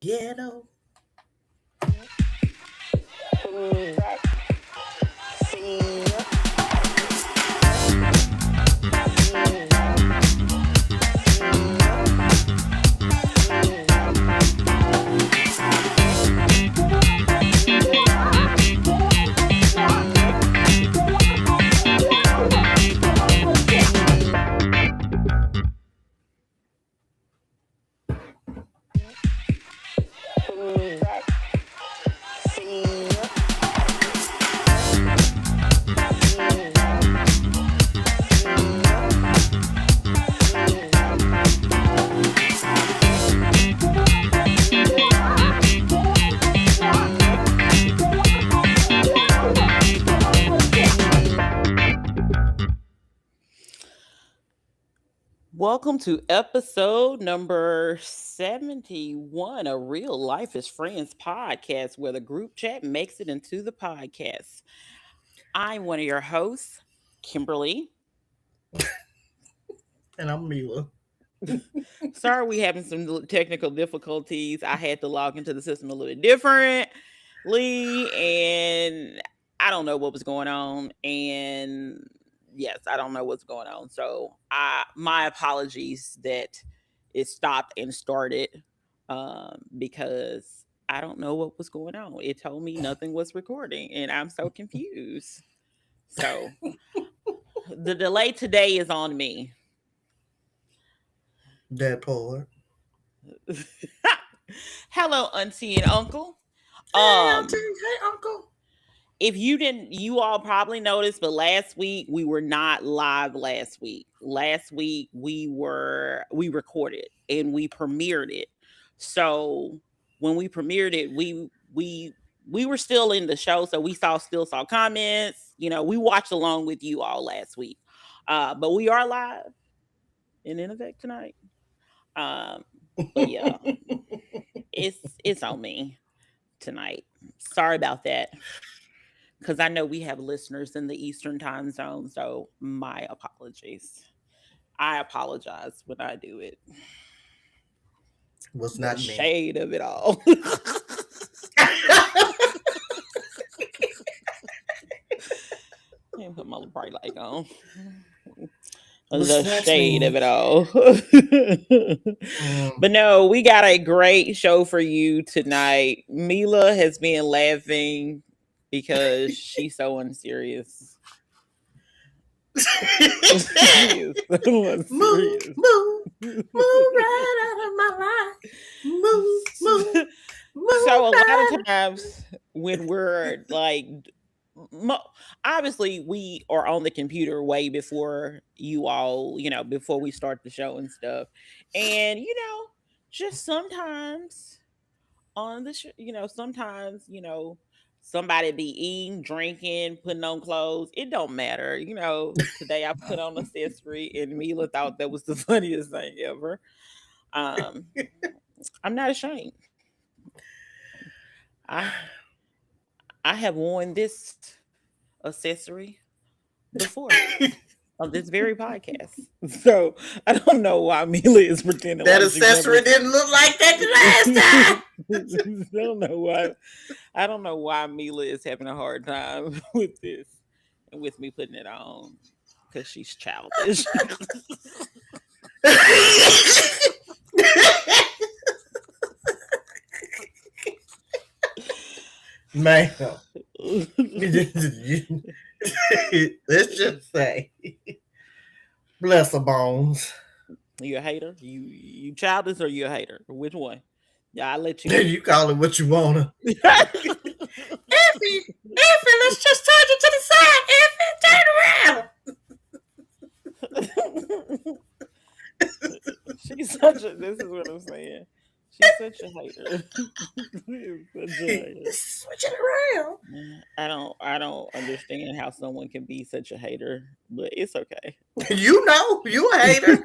ghetto. Welcome to episode number 71 of Real Life is Friends podcast, where the group chat makes it into the podcast. I'm one of your hosts, Kimberly. And I'm Mila. Sorry, we having some technical difficulties. I had to log into the system a little bit differently, and I don't know what was going on. And yes, I don't know what's going on. So, my apologies that it stopped and started because I don't know what was going on. It told me nothing was recording, and I'm so confused. So, the delay today is on me. That part. Hello, auntie and uncle. Hey, Um, auntie. Hey, uncle. if you didn't, you all probably noticed, but last week we were not live. Last week, we recorded and we premiered it. So when we premiered it, we were still in the show, so we still saw comments. We watched along with you all last week, but we are live in Innovate tonight. Um, but yeah, it's on me tonight. Sorry about that. Because I know we have listeners in the Eastern time zone, so my apologies. I apologize when I do it. Was The not me. shade of it all. Let me put my bright light on. The shade of it all. But no, we got a great show for you tonight. Mila has been laughing because she's so unserious. She is so unserious. Move right out of my life. Move. So a lot of times when we're like, obviously we are on the computer way before you all, before we start the show and stuff, and just sometimes on the sometimes somebody be eating, drinking, putting on clothes. It don't matter. Today I put on accessory and Mila thought that was the funniest thing ever. Um, I'm not ashamed. I I have worn this accessory before on this very podcast. So I don't know why Mila is pretending that like accessory didn't look like that the last time. I don't know why. I don't know why Mila is having a hard time with this and with me putting it on because she's childish. Man, let's just say, bless her bones. You a hater? You childish or you a hater? Which one? Yeah, I'll let you. You call it what you wanna. Effie, let's just turn you to the side. Effie, turn around. She's such a. This is what I'm saying. She's such a hater. Such a hater. Switch it around. I don't understand how someone can be such a hater, but it's okay. You know, you a hater.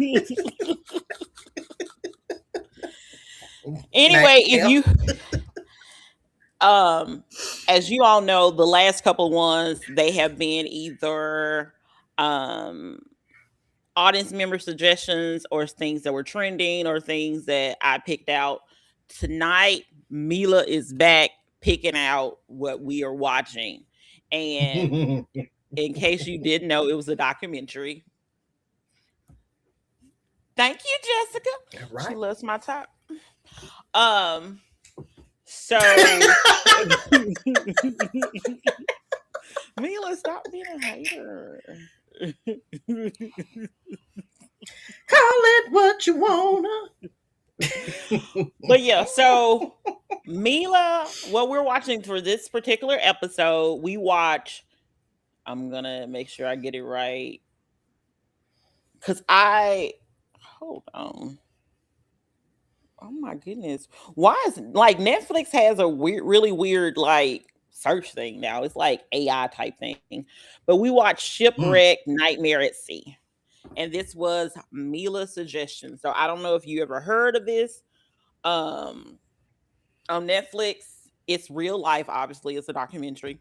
Anyway, if you as you all know, the last couple ones they have been either audience member suggestions or things that were trending or things that I picked out tonight Mila is back picking out what we are watching. And in case you didn't know, it was a documentary. Thank you, Jessica. Right. She loves my top. So Mila, stop being a hater. Call it what you wanna. But yeah, so Mila, what we're watching for this particular episode, we watch. I'm gonna make sure I get it right. Cause hold on. Oh my goodness. Why is like Netflix has a weird, really weird like search thing now. It's like AI type thing. But we watched Shipwreck Nightmare at Sea. And this was Mila's suggestion. So I don't know if you ever heard of this. On Netflix, it's real life, obviously. It's a documentary.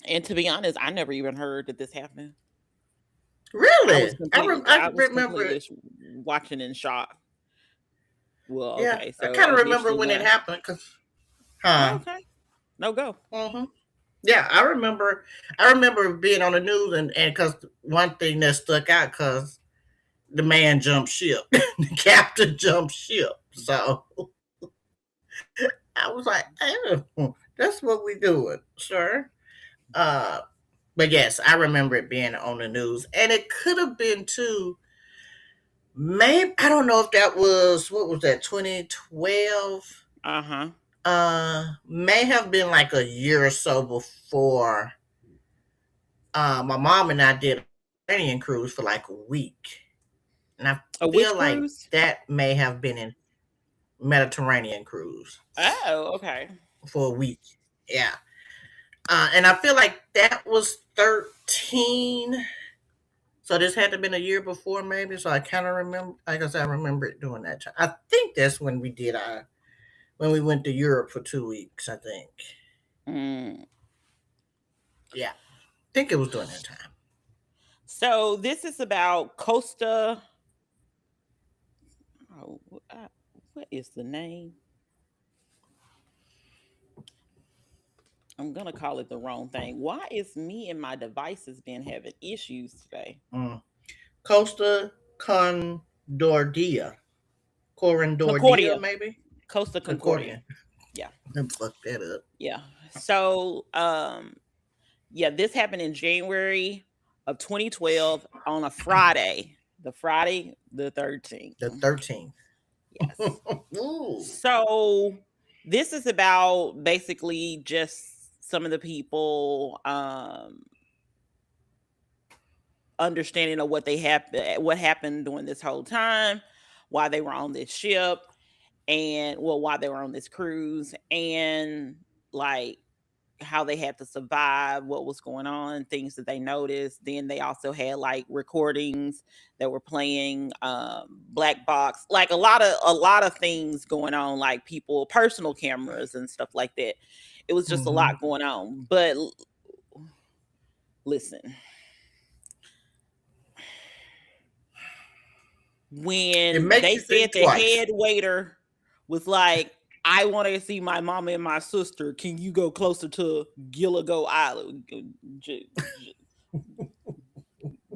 And to be honest, I never even heard that this happened. Really? I was remember watching in shock. Well, yeah, okay. So I kind of remember when it happened. Okay. No, go. Mm-hmm. Yeah, I remember being on the news and because one thing that stuck out because the man jumped ship, the captain jumped ship. So I was like, oh, that's what we doing, sir. But yes, I remember it being on the news, and it could have been too. Maybe I don't know if that was what was that 2012. May have been like a year or so before. My mom and I did a Mediterranean cruise for like a week, and I feel like cruise? That may have been in Mediterranean cruise. Oh, okay. For a week, yeah. And I feel like that was 13. So this had to have been a year before, maybe. So I kind of remember. I guess I remember it during that time. I think that's when we did when we went to Europe for 2 weeks. I think. Yeah, I think it was during that time. So this is about Costa. Oh, what is the name? I'm gonna call it the wrong thing. Why is me and my devices been having issues today? Costa Concordia. Concordia, maybe? Costa Concordia. Yeah. Let me fuck that up. Yeah. So yeah, this happened in January of 2012 on a Friday. The Friday the 13th. The 13th. Yes. So this is about basically just some of the people understanding of what happened during this whole time, why they were on this ship, and why they were on this cruise, and like how they had to survive, what was going on, things that they noticed. Then they also had like recordings that were playing, black box, like a lot of things going on, like people personal cameras and stuff like that. It was just a lot going on. But listen, when they said the head waiter was like, I want to see my mama and my sister. Can you go closer to Gilligo Island?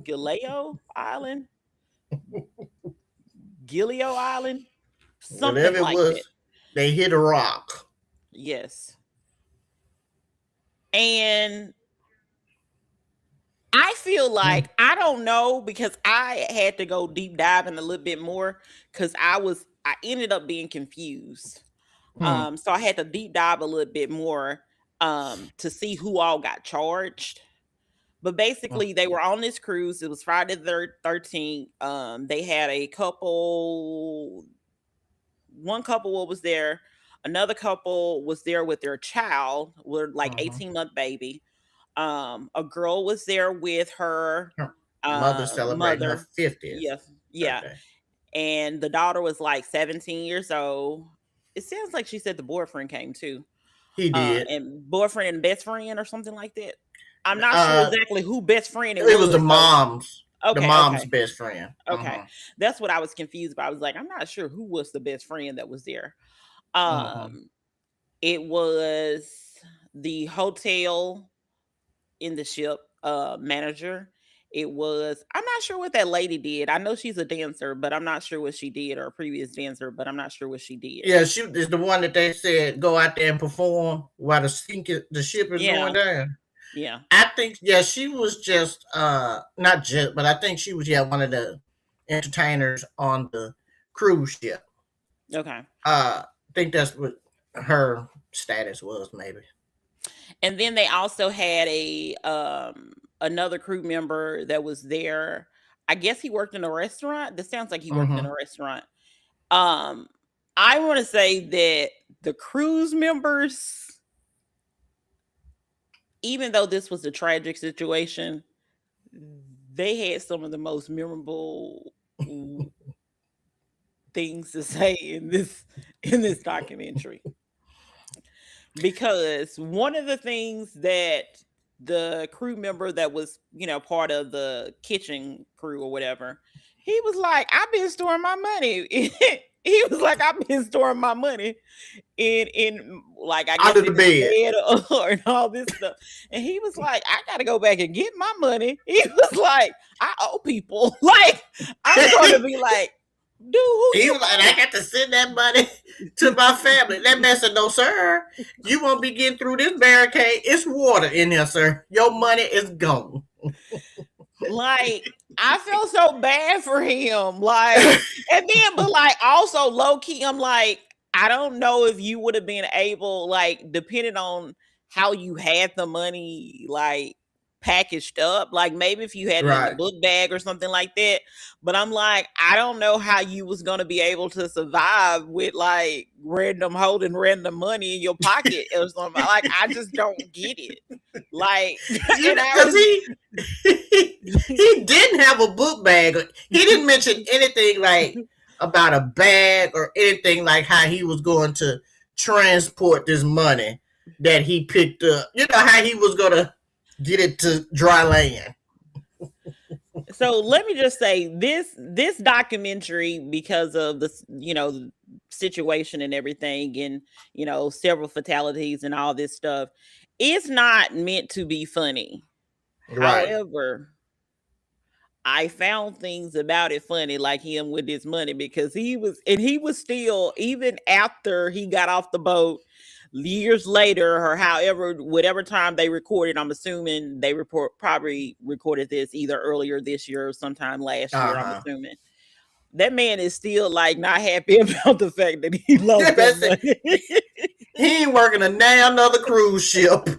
Gileo Island? Gileo Island? Something whatever like that. They hit a rock. Yes. And I feel like, I don't know, because I had to go deep diving a little bit more because I ended up being confused. So I had to deep dive a little bit more to see who all got charged. But basically, they were on this cruise. It was Friday the 13th. They had one couple was there. Another couple was there with their child, with like 18-month baby. A girl was there with her mother celebrating her 50th. Yes, yeah. Okay. And the daughter was like 17 years old. It sounds like she said the boyfriend came too. He did. And boyfriend and best friend or something like that. I'm not sure exactly who best friend it was. It was the mom's. Okay, the mom's best friend. Okay. That's what I was confused about. I was like, I'm not sure who was the best friend that was there. It was the hotel in the ship manager. It was, I'm not sure what that lady did. I know she's a dancer, but I'm not sure what she did, or a previous dancer, but I'm not sure what she did. Yeah, she is the one that they said go out there and perform while the ship is going down. Yeah. I think she was just not just, but I think she was one of the entertainers on the cruise ship. Okay. I think that's what her status was, maybe. And then they also had another crew member that was there. I guess he worked in a restaurant. This sounds like he worked in a restaurant. I want to say that the cruise members, even though this was a tragic situation, they had some of the most memorable things to say in this documentary. Because one of the things that the crew member that was, part of the kitchen crew or whatever, he was like, I've been storing my money. He was like, I've been storing my money in like, I guess under the bed and all this stuff. And he was like, I gotta go back and get my money. He was like, I owe people. Like, I'm going to be like, dude, who he was like, I got to send that money to my family. That man said, no, sir. You won't be getting through this barricade. It's water in here, sir. Your money is gone. Like, I feel so bad for him. Like, and then, but like, also low key, I'm like, I don't know if you would have been able, like, depending on how you had the money, like, packaged up, like maybe if you had it in a book bag or something like that. But I'm like, I don't know how you was going to be able to survive with like holding random money in your pocket or something. Like, I just don't get it. Like, because he didn't have a book bag. He didn't mention anything like about a bag or anything like how he was going to transport this money that he picked up. You know how he was going to get it to dry land. So let me just say this documentary, because of the situation and everything, and several fatalities and all this stuff, it's not meant to be funny. Right. However, I found things about it funny, like him with his money, because he was still, even after he got off the boat, years later, or whatever time they recorded, I'm assuming they probably recorded this either earlier this year or sometime last year. I'm assuming that man is still like not happy about the fact that he lost that money. He ain't working another cruise ship.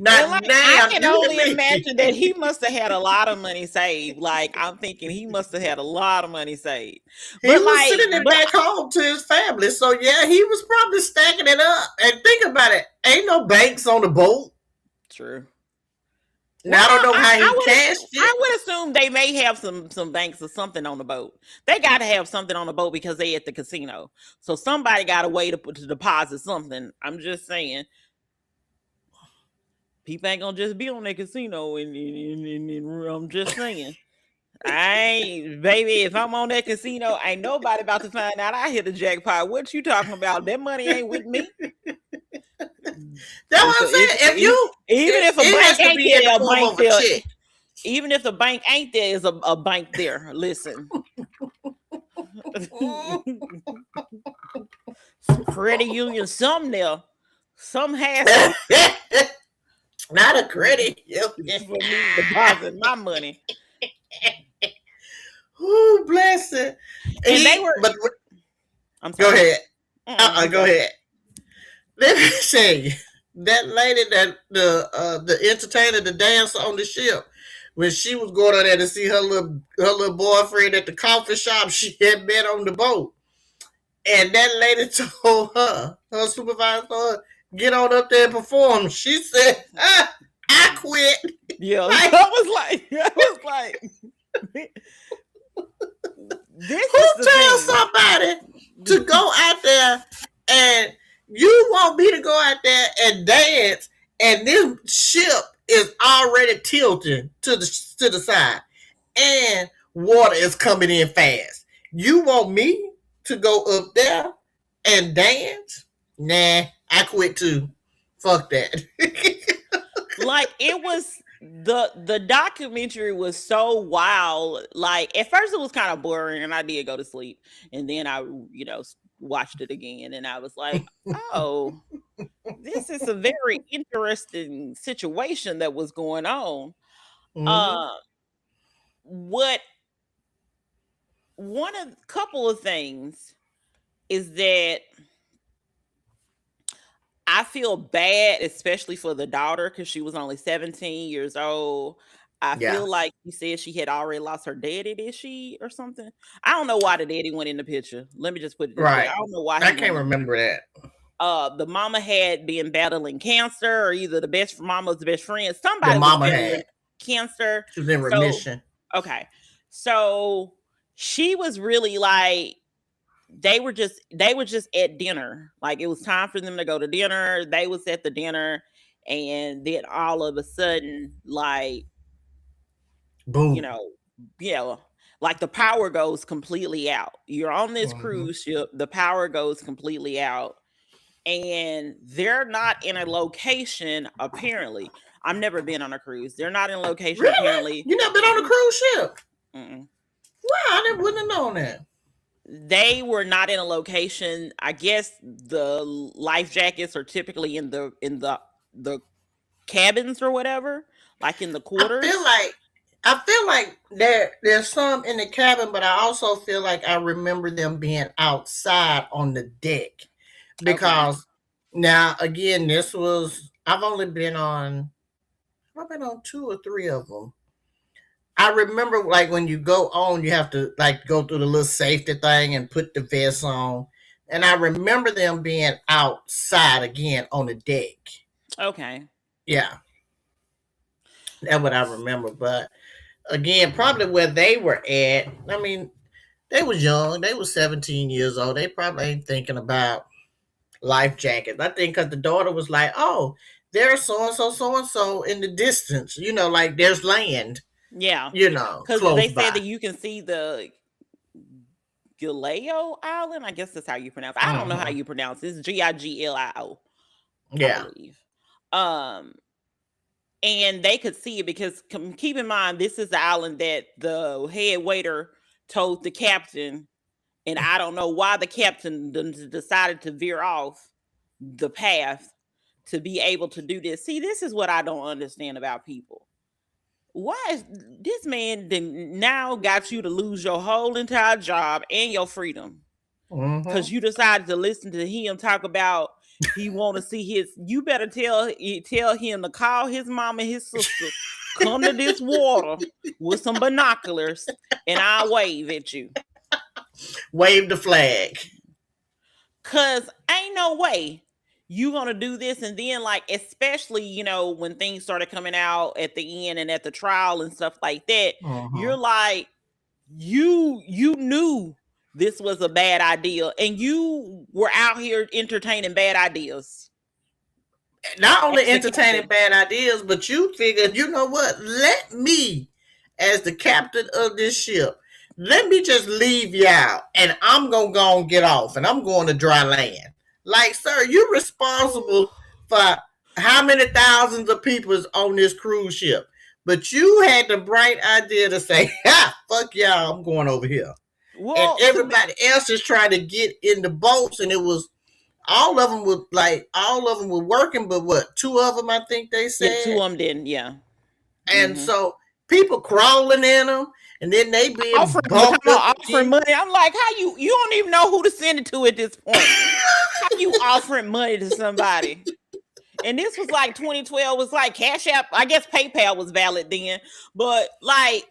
I can only imagine that he must have had a lot of money saved. Like, I'm thinking he must have had a lot of money saved. He was sending it back home to his family. So yeah, he was probably stacking it up. And think about it, ain't no banks on the boat. True. Now, I don't know how he cashed it. I would assume they may have some banks or something on the boat. They got to have something on the boat because they at the casino. So somebody got a way to deposit something. I'm just saying. People ain't gonna just be on that casino, and I'm just saying. Baby, if I'm on that casino, ain't nobody about to find out I hit the jackpot. What you talking about? That money ain't with me. That's what I'm saying. Even if a bank ain't there, a bank there. Even if the bank ain't there, is a bank there. Listen. Credit union, something there. Some has not a credit. For me to deposit my money. Oh, bless it. And they were. I'm sorry. Go ahead. Go ahead. Let me say, that lady, that the entertainer, the dancer on the ship, when she was going on there to see her little boyfriend at the coffee shop she had met on the boat, and that lady told her supervisor told her, get on up there and perform. She said, I quit. Yeah, I was like, who tells somebody to go out there and you want me to go out there and dance, and this ship is already tilting to the side, and water is coming in fast. You want me to go up there and dance? Nah, I quit too. Fuck that. Like it was the documentary was so wild. Like at first it was kind of boring and I did go to sleep. And then I, watched it again and I was like, oh, this is a very interesting situation that was going on. Mm-hmm. Uh what one of couple of things is that I feel bad, especially for the daughter, because she was only 17 years old. I Yeah. feel like you said she had already lost her daddy, did she, or something? I don't know why the daddy went in the picture. Let me just put it this way. Right. I don't know why I he went can't in. remember that. The mama had been battling cancer, or either the best mama was the best friend. The Somebody was mama battling had. cancer. She was in So remission. okay. So she was really like they were just at dinner. Like it was time for them to go to dinner. They was at the dinner, and then all of a sudden, like, you Boom. know, yeah, like the power goes completely out. You're on this Mm-hmm. cruise ship, the power goes completely out, and they're not in a location apparently. I've never been on a cruise. They're not in a location Really? apparently. You never been on a cruise ship? Mm-mm. Wow, I never wouldn't have known that. They were not in a location. I guess the life jackets are typically in the cabins or whatever, like in the I feel quarters. like I feel like there's some in the cabin, but I also feel like I remember them being outside on the deck Okay. because now again I've been on two or three of them. I remember like when you go on, you have to like go through the little safety thing and put the vest on. And I remember them being outside again on the deck. Okay. Yeah, that's what I remember. But again, probably where they were at. I mean, they was young. They was 17 years old. They probably ain't thinking about life jackets. I think because the daughter was like, "Oh, there's so and so in the distance. Like there's land. Yeah. Because Close they said by." that you can see the Gileo Island. I guess that's how you pronounce it. I don't know how Hmm. you pronounce it. It's Giglio, I Yeah. believe. Um, and they could see it because keep in mind this is the island that the head waiter told the captain, and I don't know why the captain decided to veer off the path to be able to do this. See, this is what I don't understand about people. Why is this man now got you to lose your whole entire job and your freedom Hmm. because you decided to listen to him talk about he want to see his. You better tell him to call his mom and his sister, come to this water with some binoculars, and I'll wave at you. Wave the flag. Cause ain't no way you gonna do this. And then like, especially, when things started coming out at the end and at the trial and stuff like that, Hmm. you're like, you knew this was a bad idea and you were out here entertaining bad ideas Not as only the entertaining captain. bad ideas, but you figured, you know what? Let me, as the captain of this ship, let me just leave you out, and I'm gonna go and get off, and I'm going to dry land. Like, sir, you're responsible for how many thousands of people is on this cruise ship, but you had the bright idea to say, "Ha, fuck y'all, I'm going over here," and Well, everybody else is trying to get in the boats, and it was all of them were working, but what, two of them I think they yeah, two said. of them didn't. Yeah. And Mm-hmm. so people crawling in them, and then they being Offering, but bumped talking up about offering against. money. I'm like, how you don't even know who to send it to at this point. How you offering money to somebody? And this was like 2012, was like Cash App. I guess PayPal was valid then. But like,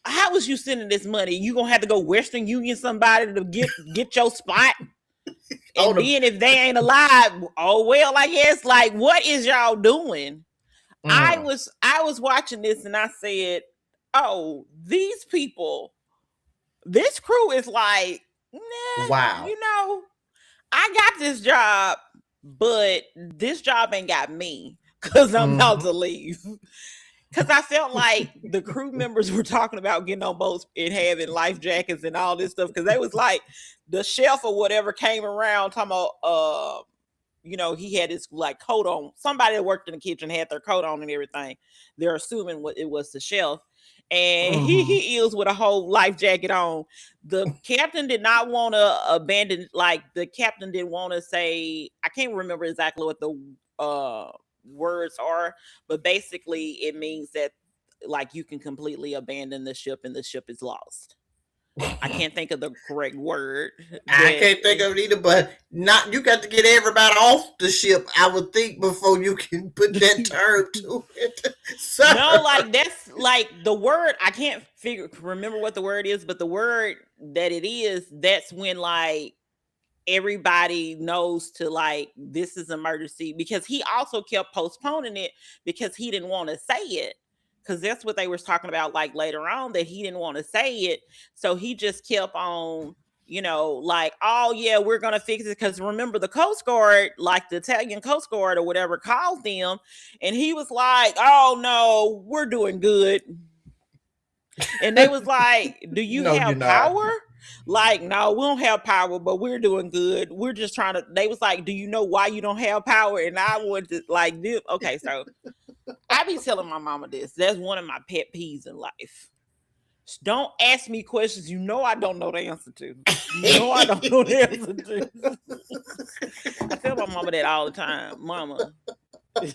how was you sending this money? You gonna have to go Western Union somebody to get your spot. on And the then if they ain't alive, oh well, I guess. Like, what is y'all doing? I mm, was watching this and I said, oh, these people, this crew is like, nah, wow. I got this job, but this job ain't got me because I'm about Hmm. to leave. Because I felt like the crew members were talking about getting on boats and having life jackets and all this stuff. Because they was like, the chef or whatever came around talking about, he had his like coat on. Somebody that worked in the kitchen had their coat on and everything. They're assuming what it was the chef. And he is with a whole life jacket on. The captain did not want to abandon, like the captain didn't want to say, I can't remember exactly what the words are, but basically it means that like you can completely abandon the ship and the ship is lost. I can't think of the correct word. I can't think of it either, but not you got to get everybody off the ship, I would think, before you can put that term to it. So, no, like that's like the word. I can't remember what the word is, but the word that it is, that's when like everybody knows to like this is emergency, because he also kept postponing it because he didn't want to say it, because that's what they were talking about like later on, that he didn't want to say it, so he just kept on like, oh yeah, we're gonna fix it, because remember the Coast Guard, like the Italian Coast Guard or whatever, called them and he was like, oh no, we're doing good. And they was like, do you no, have power? Like, no, we don't have power, but we're doing good. We're just trying to. They was like, do you know why you don't have power? And I would just like, okay, so I be telling my mama this. That's one of my pet peeves in life. Don't ask me questions you know I don't know the answer to. You know I don't know the answer to. I tell my mama that all the time. Mama. Is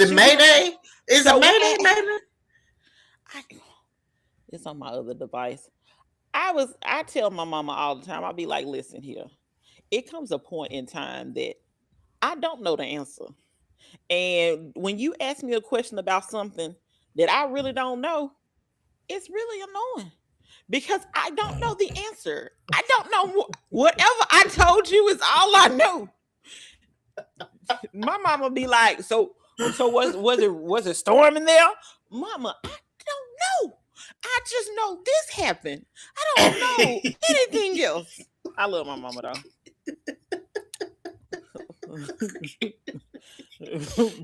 it Mayday? Is it Mayday, maybe? It's on my other device. I tell my mama all the time, I'll be like, listen here. It comes a point in time that I don't know the answer. And when you ask me a question about something that I really don't know, it's really annoying because I don't know the answer. I don't know whatever I told you is all I know. My mama be like, so was it storming there? Mama, I don't know. I just know this happened. I don't know anything else. I love my mama though.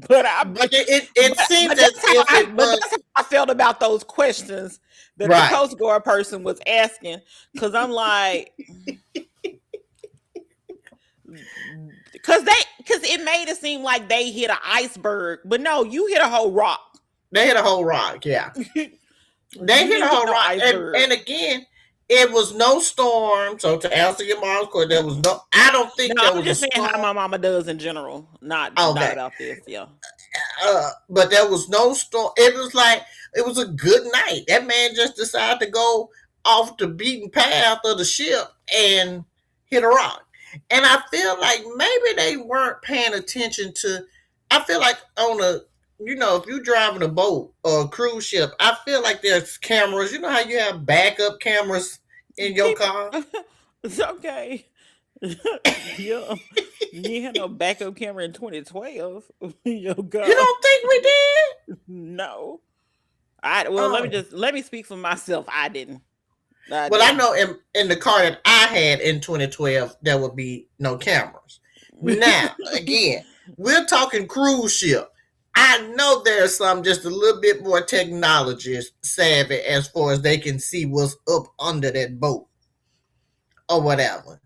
but it seems as if it was. That's how I felt about those questions that the Coast Guard person was asking, because I'm like, because it made it seem like they hit an iceberg, but no, you hit a whole rock. They hit a whole rock, yeah. They hit a whole rock, and again, it was no storm. So to answer your mom's question, there was no. I don't think there was. I'm just saying how my mama does in general, not about this, yeah. But there was no storm. It was like it was a good night. That man just decided to go off the beaten path of the ship and hit a rock. And I feel like maybe they weren't paying attention to. I feel like on a, if you're driving a boat or a cruise ship, I feel like there's cameras. You know how you have backup cameras in your car? It's okay. Yeah. You had no backup camera in 2012. Yo, God. You don't think we did? No. Let me speak for myself. I didn't. I know in the car that I had in 2012, there would be no cameras. Now, again, we're talking cruise ship. I know there's some just a little bit more technology savvy as far as they can see what's up under that boat or whatever.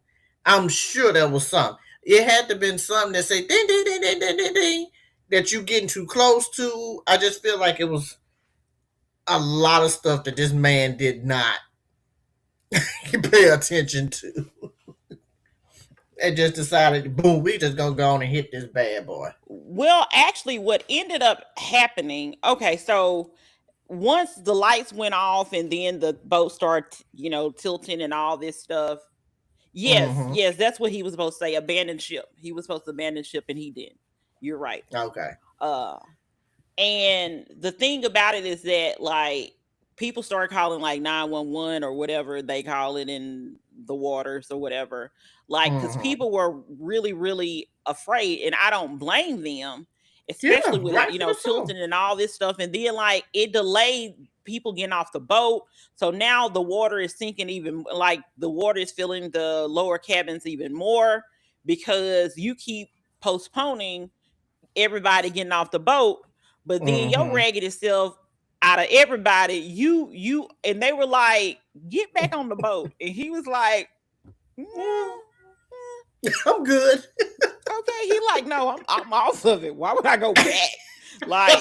I'm sure there was some. It had to have been something that say ding ding ding ding ding ding ding that you getting too close to. I just feel like it was a lot of stuff that this man did not pay attention to. And just decided, boom, we just gonna go on and hit this bad boy. Well, actually, what ended up happening, okay, so once the lights went off and then the boat started, tilting and all this stuff. Yes, that's what he was supposed to say. Abandon ship. He was supposed to abandon ship, and he didn't. You're right. Okay. And the thing about it is that like people started calling like 911 or whatever they call it in the waters or whatever. Like, because people were really, really afraid, and I don't blame them, especially with tilting and all this stuff. And then like it delayed people getting off the boat, so now the water is sinking even, like the water is filling the lower cabins even more because you keep postponing everybody getting off the boat. But then your raggedy self, out of everybody, you and they were like, get back on the boat. And he was like, I'm good. Okay. He like, no, I'm off of it. Why would I go back? Like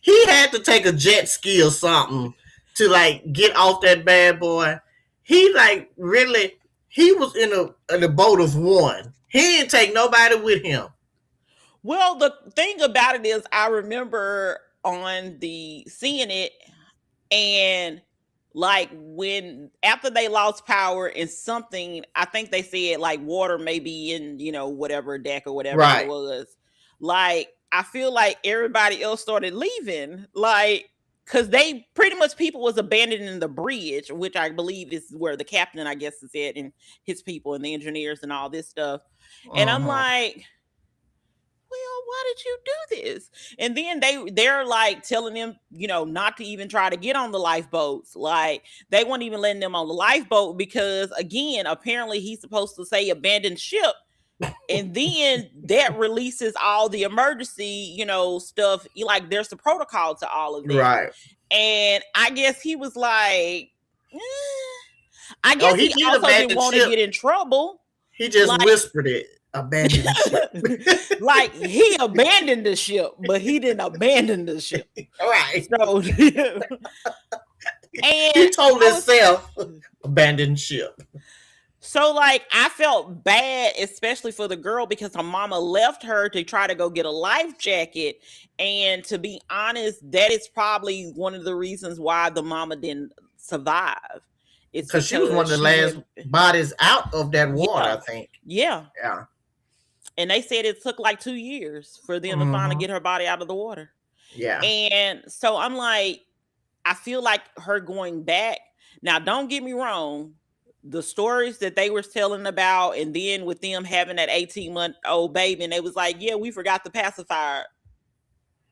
he had to take a jet ski or something to like get off that bad boy. He like really he was in a boat of one. He didn't take nobody with him. Well, the thing about it is I remember on the seeing it, and like when after they lost power and something, I think they said like water may be in, whatever deck or whatever Right. it was. Like I feel like everybody else started leaving, like because they pretty much people was abandoning the bridge, which I believe is where the captain, I guess, is at, and his people and the engineers and all this stuff. And I'm like, well, why did you do this? And then they're like telling them, not to even try to get on the lifeboats. Like they weren't even letting them on the lifeboat because, again, apparently he's supposed to say abandoned ship. And then that releases all the emergency, stuff. Like there's a protocol to all of that. Right. And I guess he was like, I guess he also didn't want to get in trouble. He just whispered it. Abandoned ship. Like he abandoned the ship, but he didn't abandon the ship. Right. So and he told himself abandoned ship. So like I felt bad, especially for the girl, because her mama left her to try to go get a life jacket. And to be honest, that is probably one of the reasons why the mama didn't survive. It's because she was one of the last bodies out of that water, I think. Yeah. Yeah. And they said it took like 2 years for them to finally get her body out of the water. Yeah. And so I'm like, I feel like her going back. Now, don't get me wrong. The stories that they were telling about, and then with them having that 18-month-old baby, and they was like, yeah, we forgot the pacifier.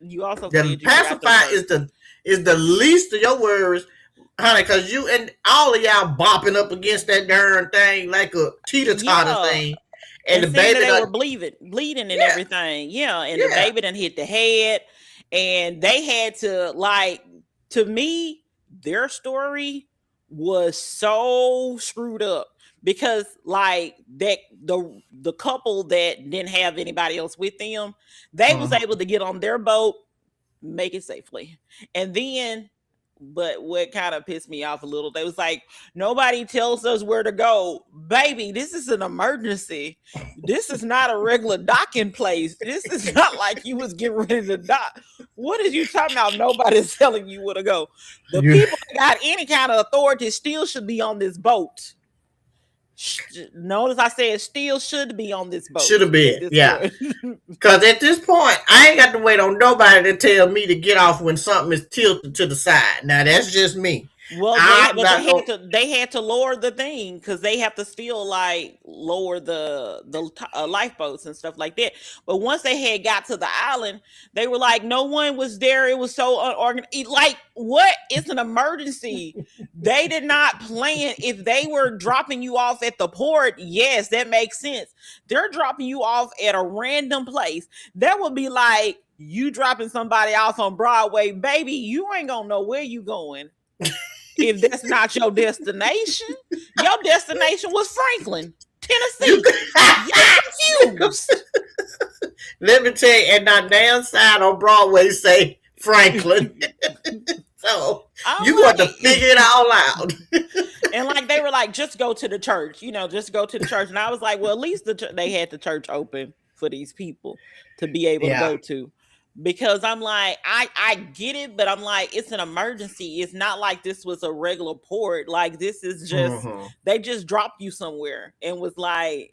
You also the pacifier is the least of your worries, honey, because you and all of y'all bopping up against that darn thing like a teeter-totter thing. And the baby they were bleeding and everything. Yeah. And the baby done hit the head. And they had to, like, to me, their story was so screwed up because like that the couple that didn't have anybody else with them, they was able to get on their boat, make it safely. And then but what kind of pissed me off a little, they was like, nobody tells us where to go. Baby, this is an emergency. This is not a regular docking place. This is not like you was getting ready to dock. What is you talking about? Nobody's telling you where to go. The people that got any kind of authority still should be on this boat. Notice I said still should be on this boat. Should have been, yeah. Because at this point, I ain't got to wait on nobody to tell me to get off when something is tilted to the side. Now, that's just me. Well, they had to lower the thing because they have to still like lower the lifeboats and stuff like that. But once they had got to the island, they were like, no one was there. It was so unorganized. Like, what? It's an emergency. They did not plan. If they were dropping you off at the port, yes, that makes sense. They're dropping you off at a random place. That would be like you dropping somebody off on Broadway. Baby, you ain't gonna know where you going. If that's not your destination, your destination was Franklin, Tennessee. You're confused. Let me tell you, and that damn sign on Broadway say Franklin. So you got to figure it all out. And like they were like, just go to the church, just go to the church. And I was like, well, at least they had the church open for these people to be able to go to. Because I'm like, I get it, but I'm like, it's an emergency. It's not like this was a regular port. Like this is just, they just dropped you somewhere and was like,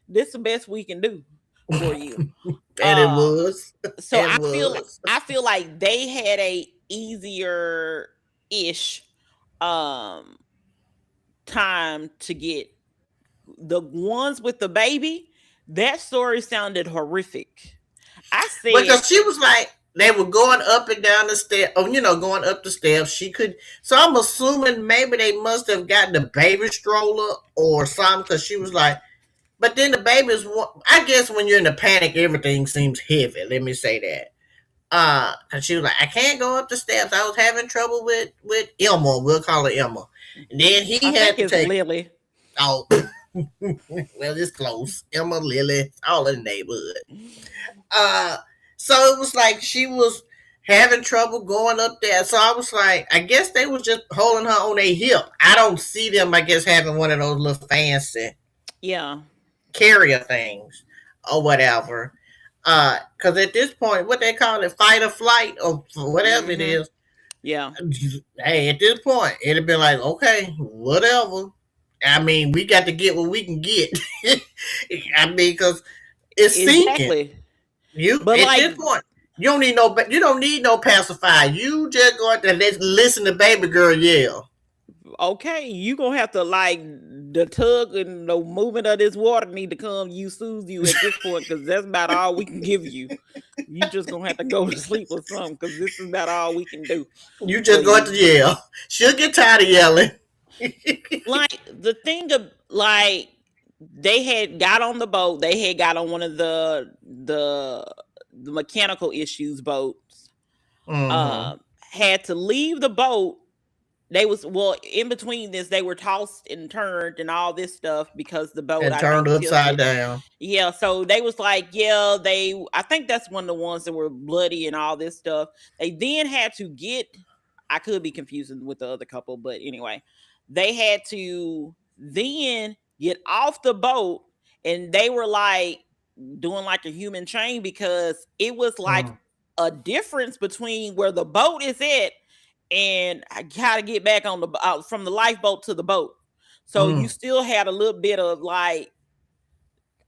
this is the best we can do for you. And it was. So I feel like they had a easier-ish time to get the ones with the baby. That story sounded horrific. I said, because she was like, they were going up and down the stairs, going up the steps. She could, so I'm assuming maybe they must have gotten the baby stroller or something, because she was like, But then the babies, I guess when you're in a panic, everything seems heavy. Let me say that. Cause she was like, I can't go up the steps. I was having trouble with Emma. We'll call her Emma. And then I he think had to it's take. Lily. Oh, well, it's close. Emma, Lily, all in the neighborhood. Uh, so it was like she was having trouble going up there. So I was like, I guess they was just holding her on their hip. I don't see them, I guess, having one of those little fancy Yeah. carrier things or whatever. Because at this point, what they call it, fight or flight or whatever it Mm-hmm. is. Yeah. Hey, at this point, it'd be like, okay, whatever. I mean, we got to get what we can get. I mean, because it's sinking. Exactly. You But at like, this point, you don't need no pacifier. You just going to listen to baby girl yell. okay, you gonna have to like the tug and the movement of this water need to come you soothe you at this point because that's about all we can give you. You just gonna have to go to sleep or something because this is about all we can do You for just going to you. yell. She'll get tired of yelling. Like the thing of like they had got on the boat, they had got on one of the mechanical issues boats, Mm-hmm. had to leave the boat. They was well in between this, they were tossed and turned and all this stuff because the boat And I turned think upside tilted. down. Yeah, so they was like, yeah, they I think that's one of the ones that were bloody and all this stuff. They then had to get I could be confusing with the other couple, but anyway, they had to then get off the boat and they were like doing like a human chain because it was like Mm. a difference between where the boat is at and I gotta get back on the from the lifeboat to the boat. So you Mm. still had a little bit of like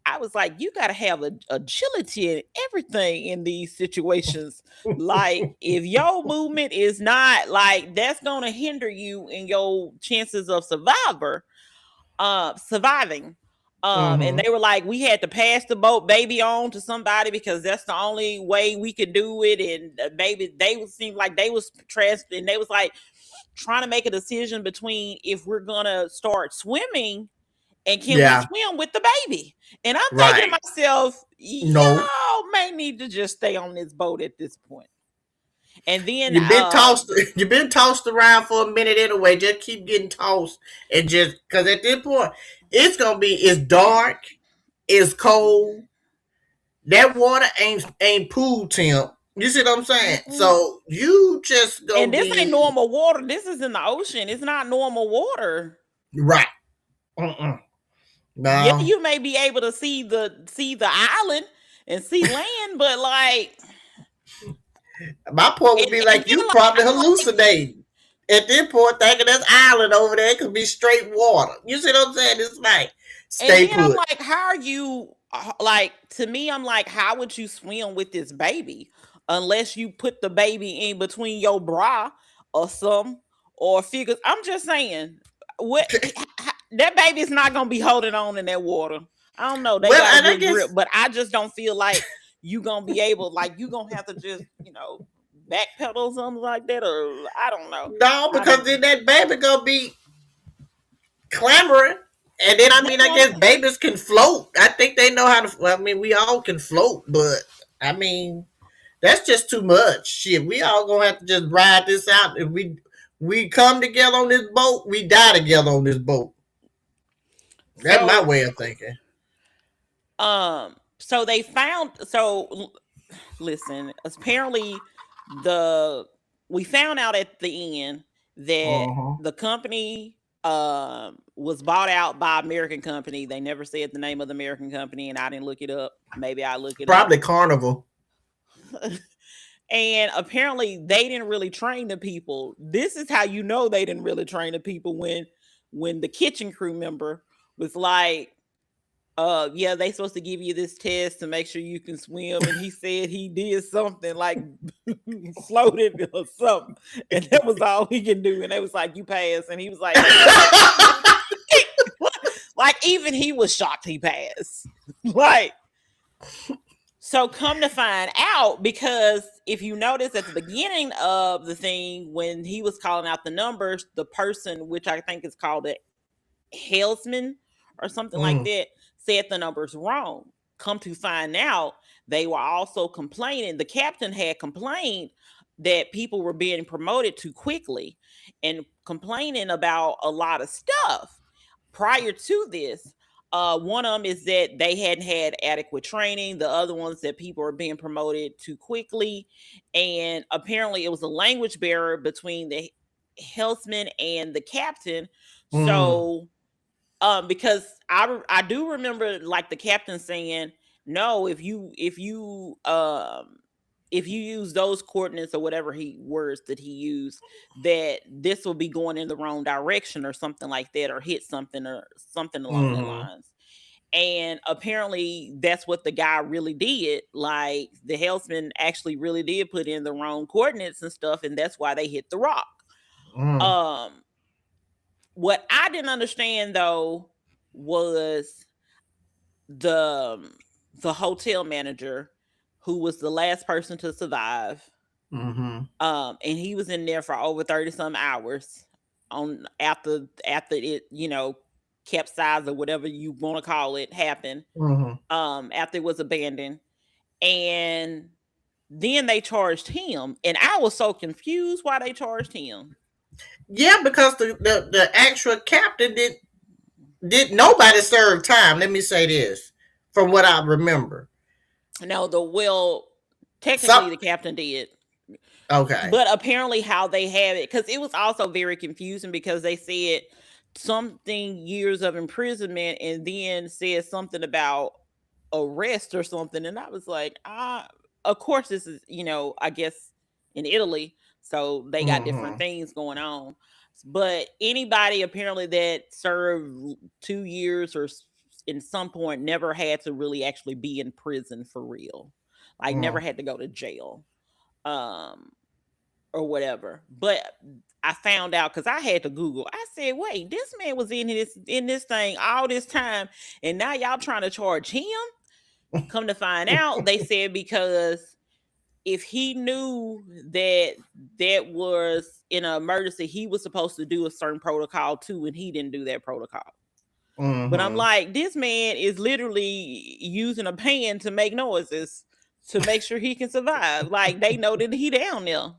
I was like, you gotta have agility and everything in these situations. Like, if your movement is not like that's gonna hinder you in your chances of surviving. And Mm-hmm. they were like, we had to pass the boat baby on to somebody because that's the only way we could do it. And baby, they seemed like they was trust and they was like trying to make a decision between if we're gonna start swimming and can we Yeah. swim with the baby? And I'm thinking to Right. myself, No. y'all may need to just stay on this boat at this point. And then You've been tossed. You've been tossed around for a minute anyway. Just keep getting tossed and just because at this point it's gonna be. It's dark. It's cold. That water ain't pool temp. You see what I'm saying? mm-mm. So you just gonna And this ain't be normal water. This is in the ocean. It's not normal water. right. Mm-mm. Yeah, No. you may be able to see the island and see land, but like My point would and, be and like then you like probably I'm like hallucinating. At this point, thinking this island over there could be straight water. You see what I'm saying? It's like and stay then I'm put. like, how are you like to me, I'm like, how would you swim with this baby? Unless you put the baby in between your bra or some or figures. I'm just saying, what that baby's not gonna be holding on in that water. I don't know. They Well, got a and I good grip, guess but I just don't feel like you gonna be able, like you gonna have to just, backpedal or something like that, or I don't know. no, I because don't then that baby gonna be clamoring. And then I they mean, I gonna guess babies can float. I think they know how to. Well, I mean, we all can float, but I mean, that's just too much. Shit, we all gonna have to just ride this out. If we come together on this boat, we die together on this boat. That's my so way of thinking. so they found listen, apparently the we found out at the end that Uh-huh. the company was bought out by American company. They never said the name of the American company and I didn't look it up. Maybe I look it up. Probably Carnival. And apparently they didn't really train the people. This is how you know they didn't really train the people when the kitchen crew member was like yeah, they supposed to give you this test to make sure you can swim, and he said he did something like floated or something, and that was all he can do, and they was like, you passed, and he was like like even he was shocked he passed. Like, so come to find out, because if you notice at the beginning of the thing when he was calling out the numbers, the person, which I think is called a helmsman or something like Mm. that, said the numbers wrong. Come to find out, they were also complaining. The captain had complained that people were being promoted too quickly and complaining about a lot of stuff prior to this. One of them is that they hadn't had adequate training. The other ones that people are being promoted too quickly. And apparently it was a language barrier between the helmsman and the captain. So because I do remember like the captain saying, no, if you use those coordinates or whatever words that he used, that this will be going in the wrong direction or something like that, or hit something or something along that lines. And apparently that's what the guy really did. Like the helmsman actually really did put in the wrong coordinates and stuff, and that's why they hit the rock. What I didn't understand though was the hotel manager, who was the last person to survive. And he was in there for over 30 some hours on after it, capsized or whatever you want to call it happened. After it was abandoned. And then they charged him, and I was so confused why they charged him. Yeah, because the actual captain did nobody serve time. Let me say this, from what I remember. No, technically the captain did. Okay. But apparently how they have it, because it was also very confusing, because they said something years of imprisonment and then said something about arrest or something. And I was like, of course this is, I guess in Italy. So they got different things going on. But anybody apparently that served 2 years or in some point never had to really actually be in prison for real. Like never had to go to jail. Or whatever. But I found out, because I had to Google. I said, wait, this man was in this thing all this time, and now y'all trying to charge him? Come to find out, they said because if he knew that was in an emergency, he was supposed to do a certain protocol too, and he didn't do that protocol. But I'm like, this man is literally using a pan to make noises to make sure he can survive. Like, they know that he down there.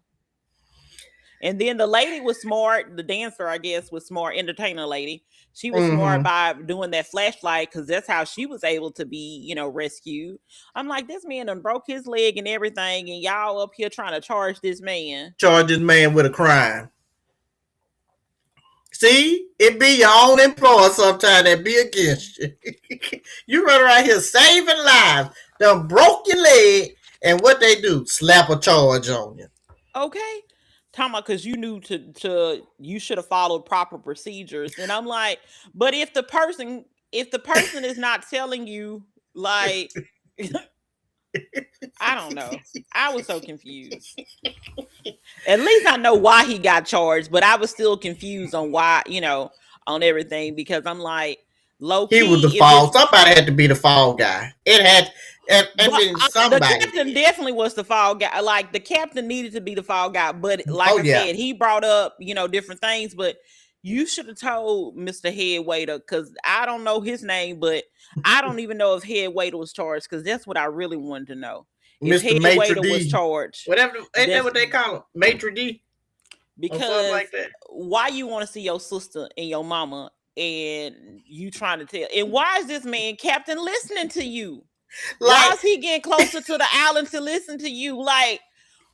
And then the lady was smart. The dancer, I guess, was smart. Entertainer lady. She was smart by doing that flashlight, because that's how she was able to be, rescued. I'm like, this man done broke his leg and everything, and y'all up here trying to charge this man. Charge this man with a crime. See, it be your own employer sometimes that be against you. You run around here saving lives. Done broke your leg, and what they do? Slap a charge on you. Okay. Talking about because you knew you should have followed proper procedures. And I'm like, but if the person is not telling you, like, I don't know. I was so confused. At least I know why he got charged, but I was still confused on why, on everything, because I'm like, low key. He was the fall. Somebody had to be the fall guy. It had. The captain definitely was the fall guy. Like, the captain needed to be the fall guy, but like I said, he brought up different things. But you should have told Mr. Head Waiter, because I don't know his name, but I don't even know if Head Waiter was charged, because that's what I really wanted to know. If Mr. Head Waiter was charged, whatever, ain't that what they call him, Maitre D? Because like that. Why you want to see your sister and your mama, and you trying to tell? And why is this man captain listening to you? Why is he getting closer to the island to listen to you? Like,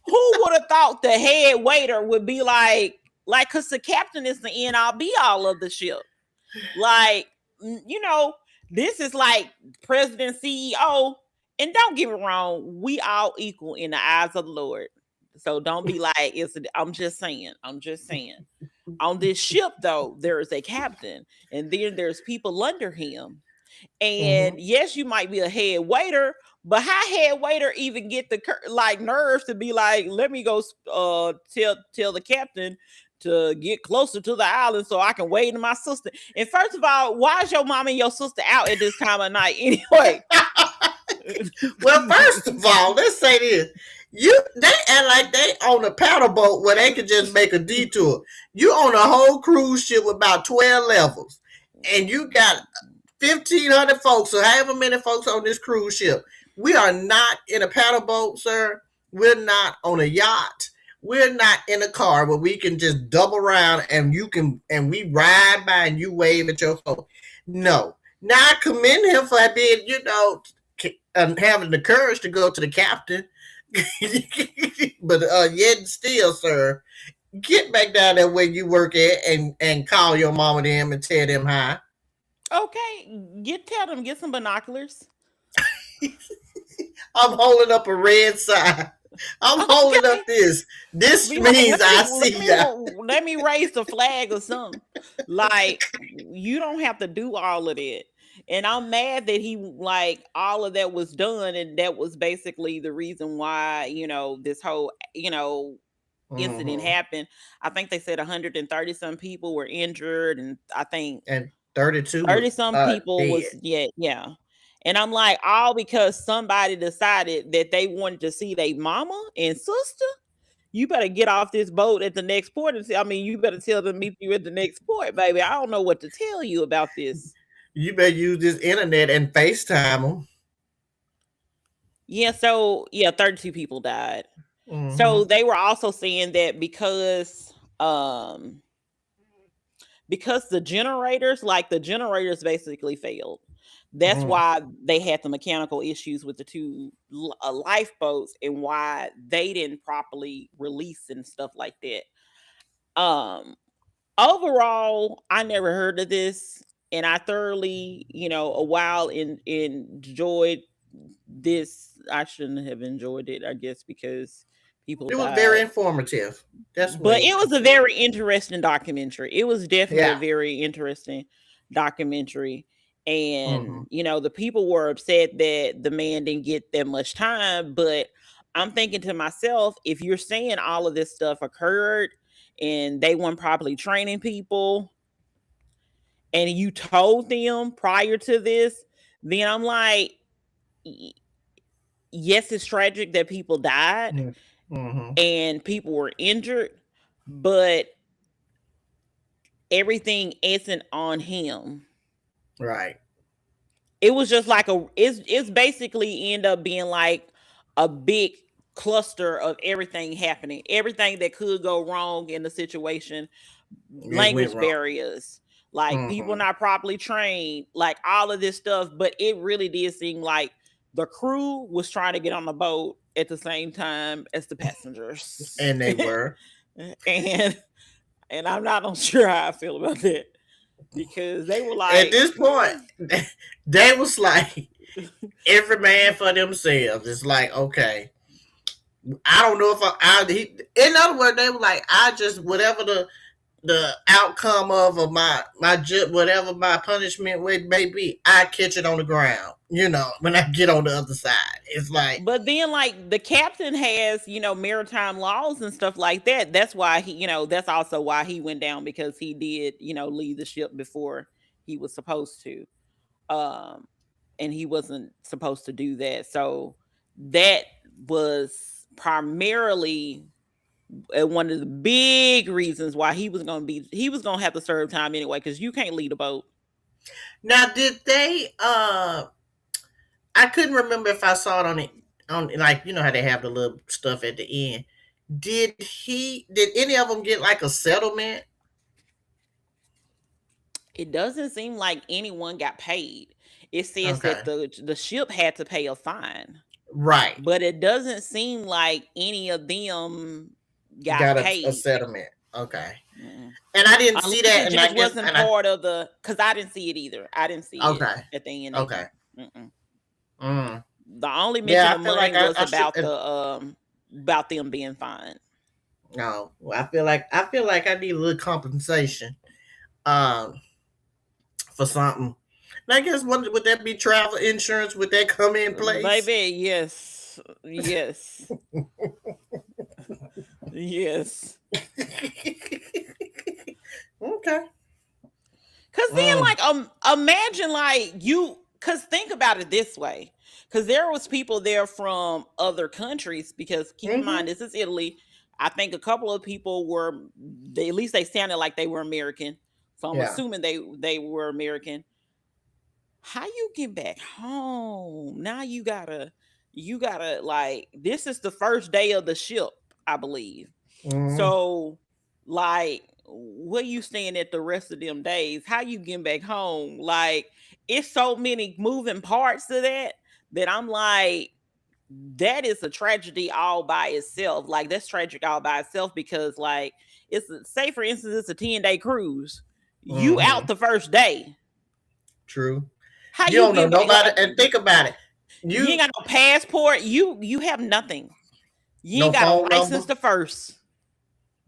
who would have thought the head waiter would be like, because the captain is the end all be all of the ship. Like, this is like president, CEO. And don't get me wrong, we all equal in the eyes of the Lord. So don't be like, I'm just saying. On this ship, though, there is a captain, and then there's people under him. And yes, you might be a head waiter, but how head waiter even get the nerves to be like, let me go tell the captain to get closer to the island so I can wait to my sister. And first of all, why is your mom and your sister out at this time of night anyway? Well, first of all, let's say this. They act like they on a paddle boat where they could just make a detour. You on a whole cruise ship with about 12 levels, and you got 1,500 folks, or however many folks on this cruise ship. We are not in a paddle boat, sir. We're not on a yacht. We're not in a car where we can just double around and we ride by and you wave at your phone. No. Now I commend him for being, having the courage to go to the captain. But yet and still, sir, get back down there where you work at and call your mama and them and tell them hi. Okay, tell them get some binoculars. I'm holding up a red sign. I'm holding Okay. up this. This Be like, means I see ya. let me raise the flag or something. Like, you don't have to do all of that. And I'm mad that he like all of that was done, and that was basically the reason why, this whole, incident Mm-hmm. happened. I think they said 130 some people were injured, and I think And 32 30 was some people dead. was, yeah. And I'm like, all because somebody decided that they wanted to see their mama and sister. You better get off this boat at the next port and say, you better tell them meet you at the next port, baby. I don't know what to tell you about this. You better use this internet and FaceTime them. Yeah, so 32 people died. Mm-hmm. So they were also saying that because the generators basically failed. That's Mm-hmm. why they had the mechanical issues with the two lifeboats, and why they didn't properly release and stuff like that. Overall, I never heard of this, and I thoroughly, a while enjoyed this. I shouldn't have enjoyed it, I guess, because people It was very died. informative. That's the But way it I was a see it. very interesting documentary. It was definitely a Yeah. very interesting documentary. Mm-hmm. And, the people were upset that the man didn't get that much time. But I'm thinking to myself, if you're saying all of this stuff occurred and they weren't properly training people, and you told them prior to this, then I'm like, yes, it's tragic that people died Mm-hmm. and people were injured, but everything isn't on him. Right. It was just like it's basically end up being like a big cluster of everything happening. Everything that could go wrong in the situation, It went language wrong. barriers, like people Mm-hmm. not properly trained, like all of this stuff. But it really did seem like the crew was trying to get on the boat at the same time as the passengers. And they were. and and I'm not sure how I feel about that, because they were At like, this point, they was like every man for themselves. It's like, okay, I don't know if in other words, they were like, I just whatever the outcome of whatever my punishment may be, I catch it on the ground. When I get on the other side, it's like, but then like the captain has, maritime laws and stuff like that. That's why that's also why he went down, because he did, leave the ship before he was supposed to. Um, and he wasn't supposed to do that. So that was primarily one of the big reasons why he was going to have to serve time anyway, because you can't lead a boat. now did they? I couldn't remember if I saw it on like how they have the little stuff at the end. Did any of them get like a settlement? It doesn't seem like anyone got paid. It says that Okay, the ship had to pay a fine, right. but it doesn't seem like any of them got Got a paid. settlement. Okay, Mm. and I didn't see Unless that, it and I just guess, wasn't part of because I didn't see it either. I didn't see it okay, at the end okay. either. Mm-mm. Mm. The only mention Yeah, of I feel money like was I should. about them being fined. No, I feel like I need a little compensation. Um, for something. And I guess would that be travel insurance? Would that come in place? Baby, yes. Yes. Yes. Okay. Cause then, Mm. like, imagine like cause think about it this way. Cause there was people there from other countries, because keep in Mm-hmm. mind, this is Italy. I think a couple of people at least they sounded like they were American. So I'm Yeah. assuming they were American. how you get back home? Now you gotta like, this is the first day of the ship, I believe. Mm-hmm. So like, where you staying at the rest of them days? How you getting back home? Like, it's so many moving parts to that I'm like, that is a tragedy all by itself. Like, that's tragic all by itself, because like, say for instance it's a 10-day cruise. You Mm-hmm. out the first day. True. How You you don't know get back? nobody, Like, and think about it. you ain't You got no passport. You have nothing. You no ain't got a phone license number. to first.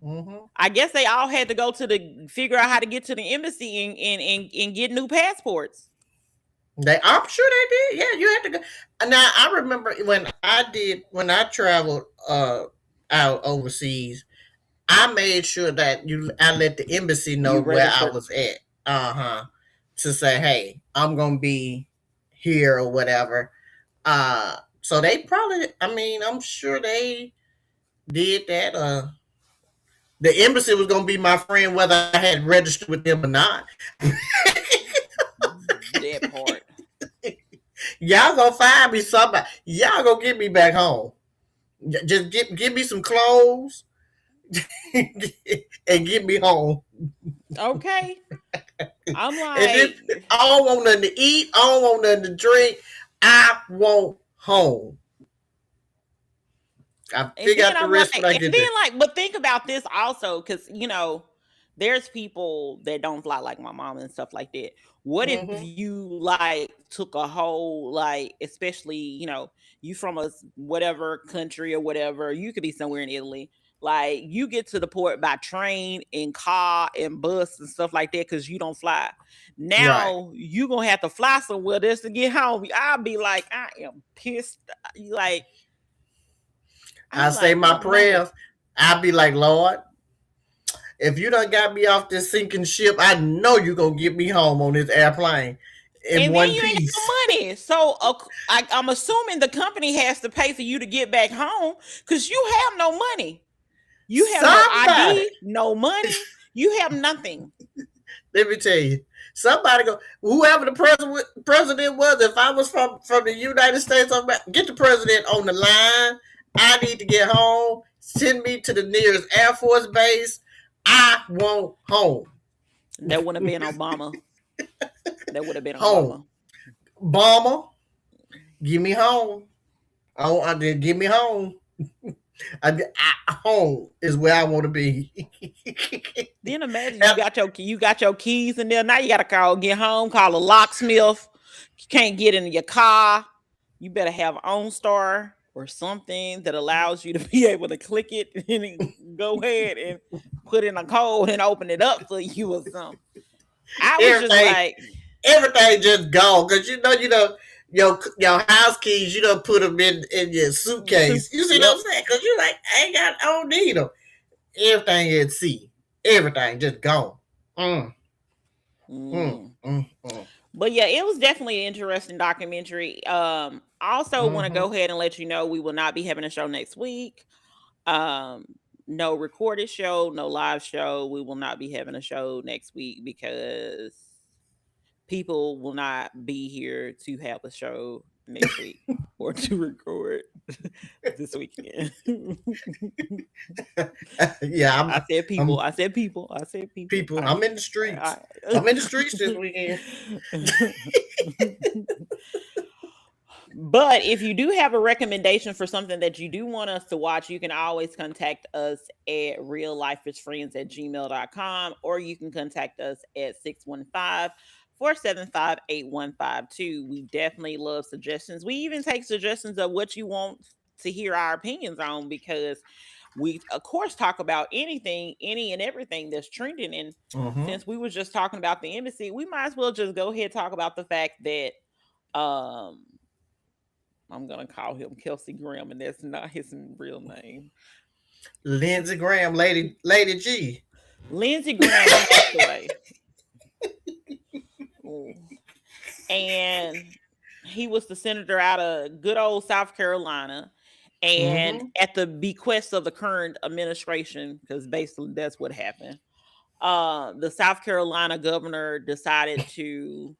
Mm-hmm. I guess they all had to go to the figure out how to get to the embassy and get new passports. I'm sure they did. Yeah, you had to go. Now I remember when I traveled out overseas. I made sure that I let the embassy know You where I registered. was at. Uh-huh. To say, hey, I'm gonna be here or whatever. So they probably, I mean, I'm sure they did that. The embassy was gonna be my friend whether I had registered with them or not. That part. Y'all gonna find me somebody. Y'all gonna get me back home. Just give me some clothes and get me home. Okay. I'm And then like, I don't want nothing to eat. I don't want nothing to drink. I want home. I and figure then out the I'm rest like, when I and get then there. like, but think about this also, because there's people that don't fly like my mom and stuff like that. What if Mm-hmm. you like took a whole, like, especially, you from a whatever country or whatever, you could be somewhere in Italy. Like, you get to the port by train and car and bus and stuff like that because you don't fly. Right. Now you gonna have to fly somewhere just to get home. I'll be like, I am pissed. Like, I'll I be say like, my good night. prayers. I be like, Lord, if you done got me off this sinking ship, I know you gonna get me home on this airplane in And then one you ain't got piece. no money. So I'm assuming the company has to pay for you to get back home because you have no money. You have no Somebody, ID, no money. You have nothing. let me tell you, somebody go, whoever the president was, if I was from the United States, get the president on the line. I need to get home. Send me to the nearest Air Force base. I want home. That would have been Obama. That would have been Home. Obama. Bomber, give me home. I did give me home. Home is where I want to be. Then imagine you got your keys in there. Now you gotta get home, call a locksmith. You can't get in your car. You better have OnStar or something that allows you to be able to click it and go ahead and put in a code and open it up for you or something. I was just everything, like, everything just gone because your house keys. You don't put them in your soup. suitcase. You see what Yep. I'm saying? Because you like I don't need them. Everything at sea. Everything just gone. Mm, mm, Mm. mm, mm. But yeah, it was definitely an interesting documentary. Also want to Mm-hmm. go ahead and let you know we will not be having a show next week. Um, no recorded show, no live show. We will not be having a show next week because people will not be here to have a show next week or to record this weekend. Yeah, I said people. I'm I said people. I said people. people. I'm in the streets. I- I'm in the streets this weekend. But if you do have a recommendation for something that you do want us to watch, you can always contact us at reallifeishfriends@gmail.com, or you can contact us at 615-475-8152. We definitely love suggestions. We even take suggestions of what you want to hear our opinions on, because we of course talk about anything, any and everything that's trending. And Mm-hmm. since we were just talking about the embassy, we might as well just go ahead and talk about the fact that um I'm gonna call him Kelsey Graham, and that's not his real name. Lindsey Graham, Lady G. Lindsey Graham passed away. Ooh. And he was the senator out of good old South Carolina. And Mm-hmm. at the bequest of the current administration, because basically that's what happened, the South Carolina governor decided to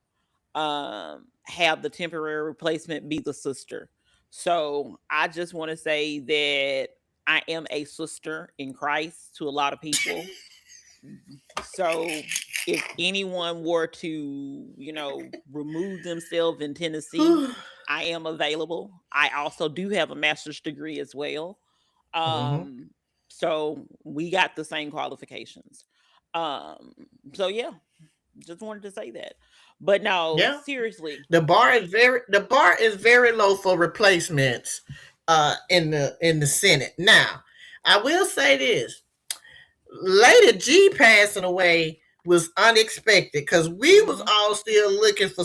have the temporary replacement be the sister. So I just want to say that I am a sister in Christ to a lot of people. So if anyone were to, remove themselves in Tennessee, I am available. I also do have a master's degree as well. Mhm. So we got the same qualifications. Um, so yeah, just wanted to say that. But no, Yeah. seriously. The bar is very low for replacements in the Senate. Now, I will say this. Lady G passing away was unexpected because we was Mm-hmm. all still looking for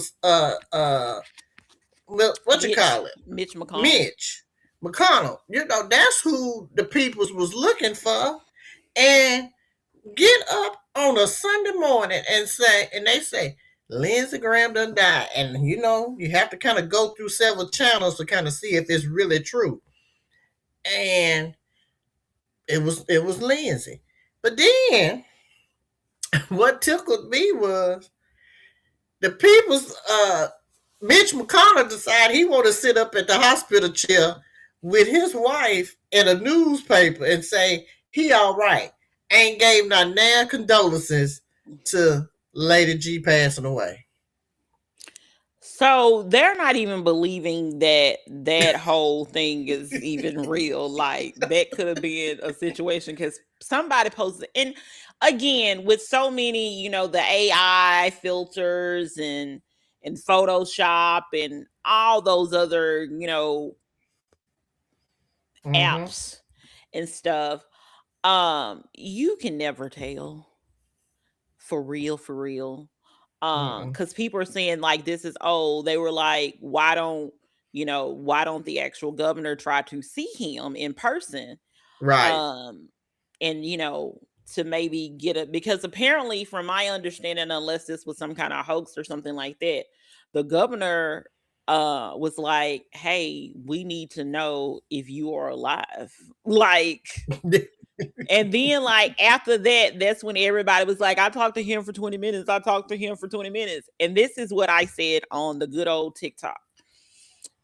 what you Mitch call it, Mitch McConnell. Mitch McConnell. That's who the peoples was looking for, and get up on a Sunday morning and they say Lindsey Graham done died, and you have to kind of go through several channels to kind of see if it's really true, and it was Lindsey. But then what tickled me was the people's Mitch McConnell decided he want to sit up at the hospital chair with his wife in a newspaper and say he all right. Ain't gave no damn condolences to Lady G passing away. So they're not even believing that that whole thing is even real. Like that could have been a situation because somebody posted. And again, with so many, the AI filters and Photoshop and all those other, Mm-hmm. apps and stuff, you can never tell for real, for real. Mm-mm. Because people are saying like this is old. They were like, why don't the actual governor try to see him in person? Right. Um, and to maybe get it, because apparently, from my understanding, unless this was some kind of hoax or something like that, the governor was like, hey, we need to know if you are alive. Like, and then, like, after that, that's when everybody was like, I talked to him for 20 minutes. I talked to him for 20 minutes. And this is what I said on the good old TikTok.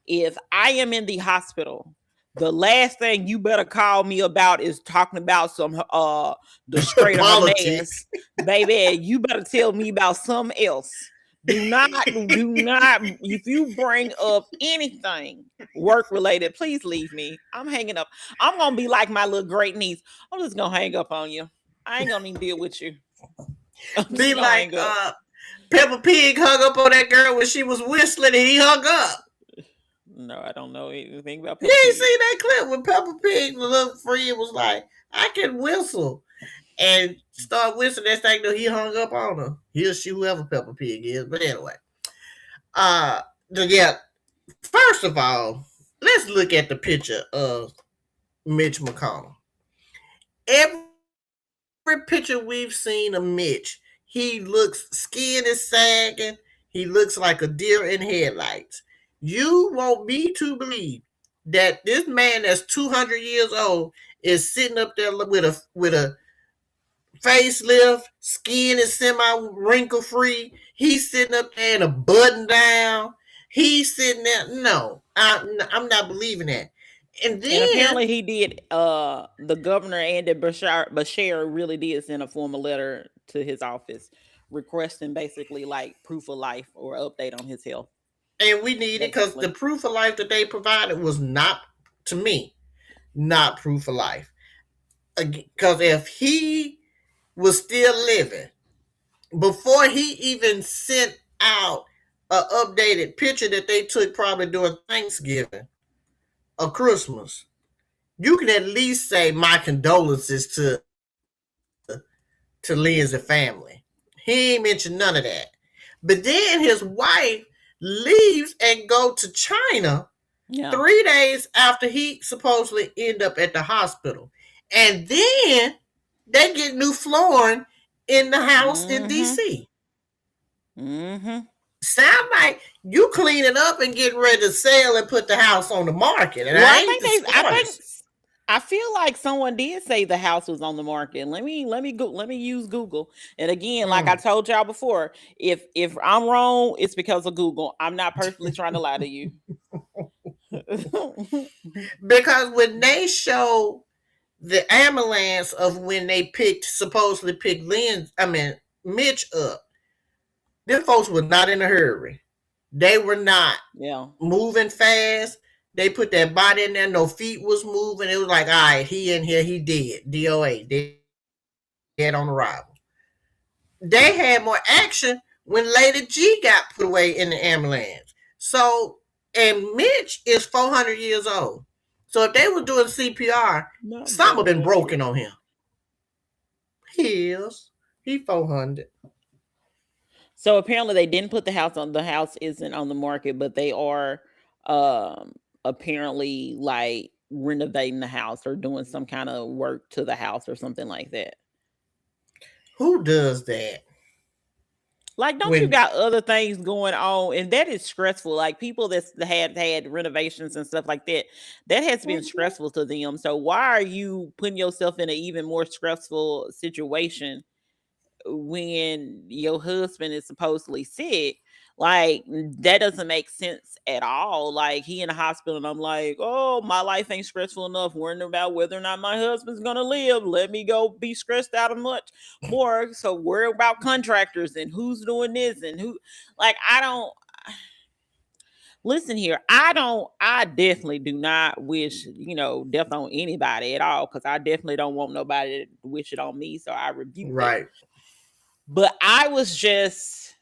If I am in the hospital, the last thing you better call me about is talking about some the straight of Politics. Hermes. Baby, you better tell me about something else. Do not if you bring up anything work related, please leave me. I'm hanging up. I'm gonna be like my little great niece. I'm just gonna hang up on you. I ain't gonna even deal with you. I'm just Be gonna like hang up. Peppa Pig hung up on that girl when she was whistling and he hung up. No, I don't know anything about You Peppa ain't Pig. seen that clip when Peppa Pig, the little friend, was like, I can whistle. And start whistling. That thing that he hung up on her. He'll shoot whoever Peppa Pig is. But anyway, uh, yeah. First of all, let's look at the picture of Mitch McConnell. Every picture we've seen of Mitch, he looks skin is sagging. He looks like a deer in headlights. You want me to believe that this man that's 200 years old is sitting up there with a facelift, skin is semi wrinkle free. He's sitting up there in a button down. He's sitting there. No, I'm not believing that. And And then, apparently he did the governor and the Bashir really did send a formal letter to his office requesting basically like proof of life or update on his health. and we need it because Basically. the proof of life that they provided was not, to me, not proof of life. Because if he was still living before he even sent out an updated picture that they took probably during Thanksgiving or Christmas, you can at least say my condolences to Lindsay family. He ain't mentioned none of that. But then his wife leaves and go to China Yeah. 3 days after he supposedly end up at the hospital. And then they get new flooring in the house in Mm-hmm. DC. Mm-hmm. Sound like you cleaning up and getting ready to sell and put the house on the market. And Well, I ain't the I think smartest. I feel like someone did say the house was on the market. Let me use Google. And again, like I Mm. told y'all before, if I'm wrong, it's because of Google. I'm not personally trying to lie to you. Because when they show the ambulance of when they supposedly picked Mitch up, them folks were not in a hurry. They were not Yeah. moving fast. They put that body in there. No feet was moving. It was like, all right, he in here. He dead. DOA. Dead on arrival. They had more action when Lady G got put away in the ambulance. So, and Mitch is 400 years old. So if they were doing CPR, Not something would have been 400. broken on him. He is. He 400. So apparently they didn't put the house on. The house isn't on the market, but they are um apparently like renovating the house or doing some kind of work to the house or something like that. Who does that? Like, don't you When got other things going on? And that is stressful. Like people that's had renovations and stuff like that, that has been Mhm. stressful to them. So why are you putting yourself in an even more stressful situation when your husband is supposedly sick? Like that doesn't make sense at all. Like he in the hospital and I'm like, oh, my life ain't stressful enough worrying about whether or not my husband's gonna live. Let me go be stressed out a much more. So worry about contractors and who's doing this and who. Like I don't listen here. I definitely do not wish, death on anybody at all. Cause I definitely don't want nobody to wish it on me. So I rebuke that. right, But I was just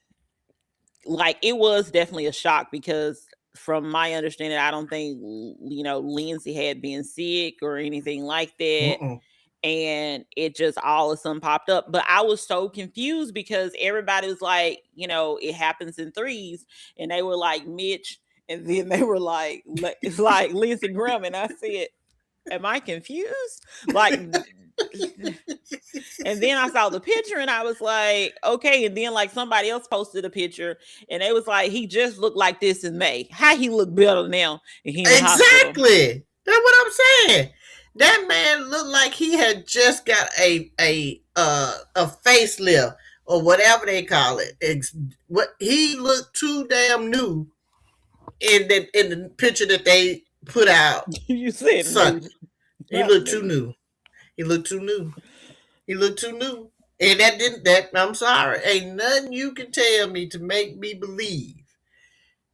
like, it was definitely a shock because from my understanding, I don't think, Lindsay had been sick or anything like that. mm-mm. And it just all of a sudden popped up. But I was so confused because everybody was like, it happens in threes. And they were like Mitch. And then they were like, it's like Lindsey Graham. And I said, am I confused? Like, and then I saw the picture and I was like, okay. And then like somebody else posted a picture and they was like, he just looked like this in May. How he look better now and he in the hospital? Exactly. That's what I'm saying. That man looked like he had just got a facelift or whatever they call it. What he looked too damn new in the picture that they put out You said new, Sunday. He not looked too new. new. He looked too new. He looked too new. And that didn't that I'm sorry. Ain't nothing you can tell me to make me believe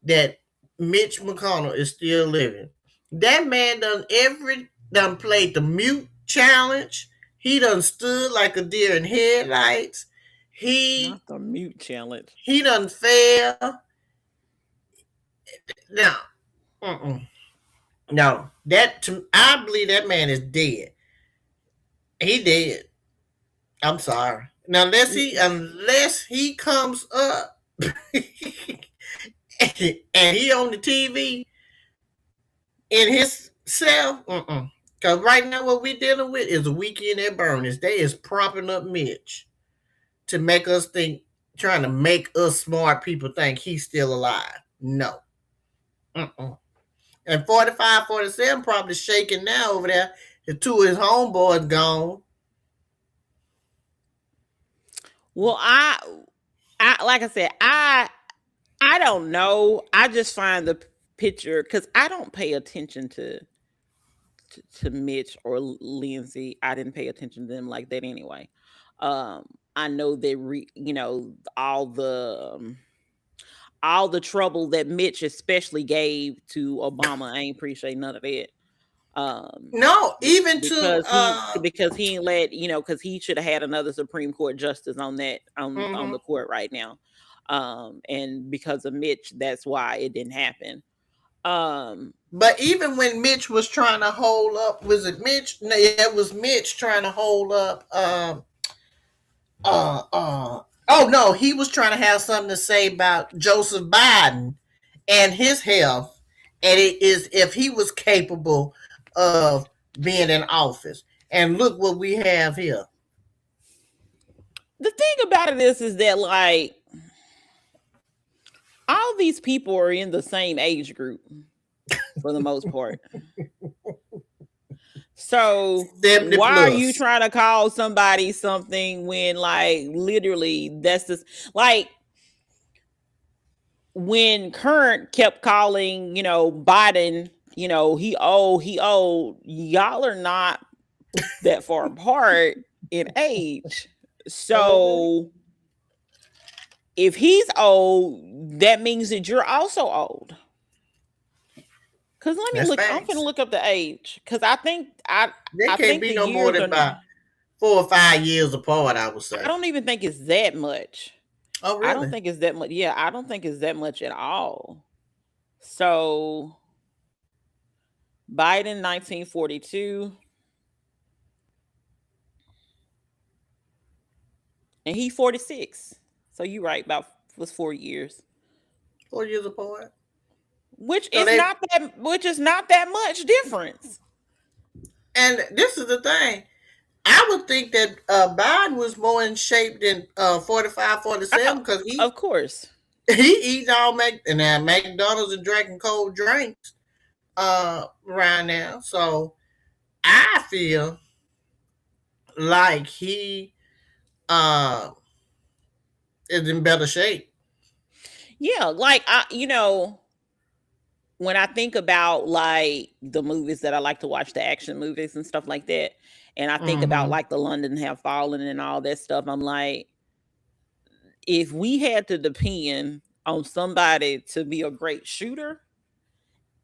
that Mitch McConnell is still living. That man done played the mute challenge. He done stood like a deer in headlights. He Not the mute challenge. he done fell. No, mm-mm. No. I believe that man is dead. He dead. I'm sorry. Now unless he comes up and he on the TV in his cell, because right now what we dealing with is a weekend at Bernie's. They is propping up Mitch to make us think, trying to make us smart people think he's still alive. No. Mm-mm. And 45, 47 probably shaking now over there. The two of his homeboys gone. Well, I like I said, I don't know. I just find the picture because I don't pay attention to Mitch or Lindsay. I didn't pay attention to them like that anyway. I know they all the trouble that Mitch especially gave to Obama. I ain't appreciate none of it. Um, No, even to because he ain't let because he should have had another Supreme Court justice on that on mhm. the court right now. And because of Mitch, that's why it didn't happen. Um, But even when Mitch was trying to hold up, was it Mitch? No, yeah, it was Mitch trying to hold up. Oh no, he was trying to have something to say about Joseph Biden and his health, and it is if he was capable of being in office. And look what we have here. the thing about it is that like all these people are in the same age group for the most part. So 70 why are you plus. trying to call somebody something when like literally that's just like when Current kept calling, Biden, he old, y'all are not that far apart in age. So if he's old, that means that you're also old. Cause That's I'm gonna facts. look up the age. Cause I think They I can't think be the no more years than are about 4 or 5 years apart, I would I say. don't even think it's that much. Oh, I don't really? think it's that much. Yeah, I don't think it's that much at all. So Biden 1942 and he 46. So you right about was 4 years. 4 years apart. Which So is they, not that much difference. and this is the thing. I would think that Biden was more in shape than 45, Oh, 47 because of course. he eats all McDonald's and drinking cold drinks around now. So I feel like he uh is in better shape. Yeah, like when I think about like the movies that I like to watch, the action movies and stuff like that, and I think about Mm-hmm. like the London Have Fallen and all that stuff, I'm like, if we had to depend on somebody to be a great shooter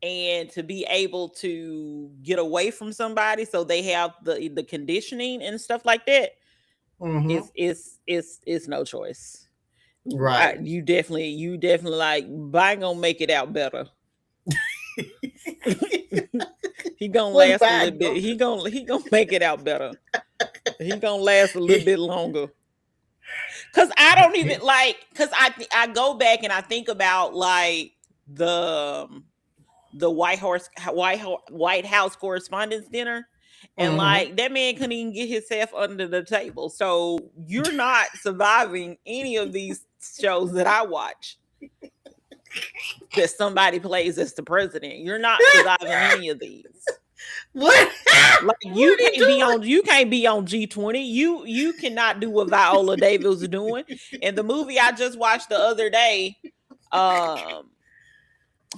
and to be able to get away from somebody so they have the conditioning and stuff like that, Mm-hmm. it's no choice. Right. You definitely like Biden gonna make it out better. He gonna What last a Biden little bit. gonna He gonna make it out better. He gonna last a little do? bit longer. Cause I don't even like. Cause I go back and I think about like the White House Correspondents' Dinner, and Mm-hmm. like that man couldn't even get himself under the table. So you're not surviving any of these shows that I watch. That somebody plays as the president. You're not surviving any of these. What? Like What are you doing? you can't be on G20. You cannot do what Viola Davis is doing. And the movie I just watched the other day, um,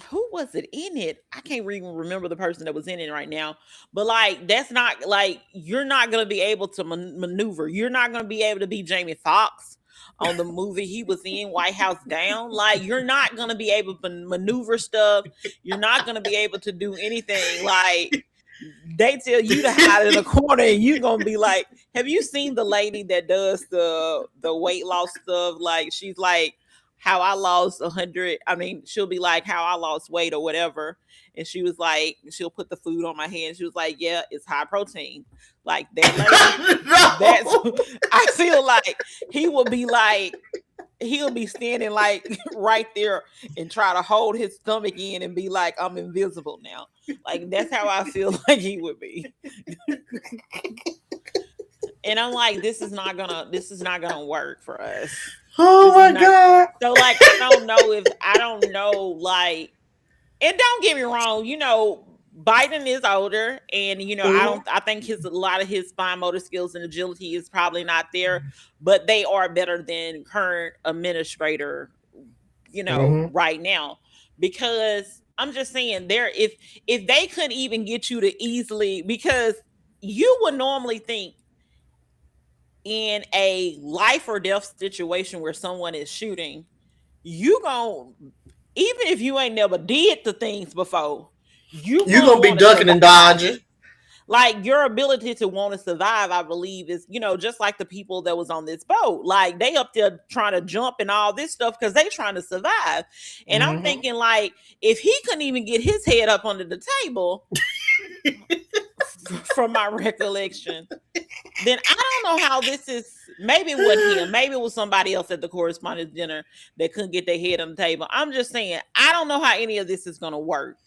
who was it in it? I can't even remember the person that was in it right now. But like that's not like you're not gonna be able to maneuver. You're not gonna be able to be Jamie Foxx on the movie he was in, White House Down. Like you're not gonna be able to maneuver stuff. You're not gonna be able to do anything. Like they tell you to hide in a corner and you're gonna be like, have you seen the lady that does the weight loss stuff? Like she's like how I lost 100. I mean, she'll be like how I lost weight or whatever. And she was like, she'll put the food on my hand. She was like, yeah, it's high protein. Like that lady. That's No. I feel like he will be like he'll be standing like right there and try to hold his stomach in and be like, I'm invisible now. Like that's how I feel like he would be. And I'm like, this is not gonna work for us. Oh This is my not God. so like I don't know like and don't get me wrong, Biden is older and Mhm. I think a lot of his fine motor skills and agility is probably not there, but they are better than current administrator, Mhm. right now. Because I'm just saying there if they couldn't even get you to easily because you would normally think in a life or death situation where someone is shooting, you gon' even if you ain't never did the things before, you You gonna gonna be want to ducking and survive. dodging. Like your ability to want to survive, I believe, is just like the people that was on this boat. Like they up there trying to jump and all this stuff because they trying to survive. And I'm Mhm. thinking, like, if he couldn't even get his head up under the table, from my recollection, then I don't know how this is. Maybe it wasn't him. Maybe it was somebody else at the correspondence dinner that couldn't get their head on the table. I'm just saying, I don't know how any of this is gonna work.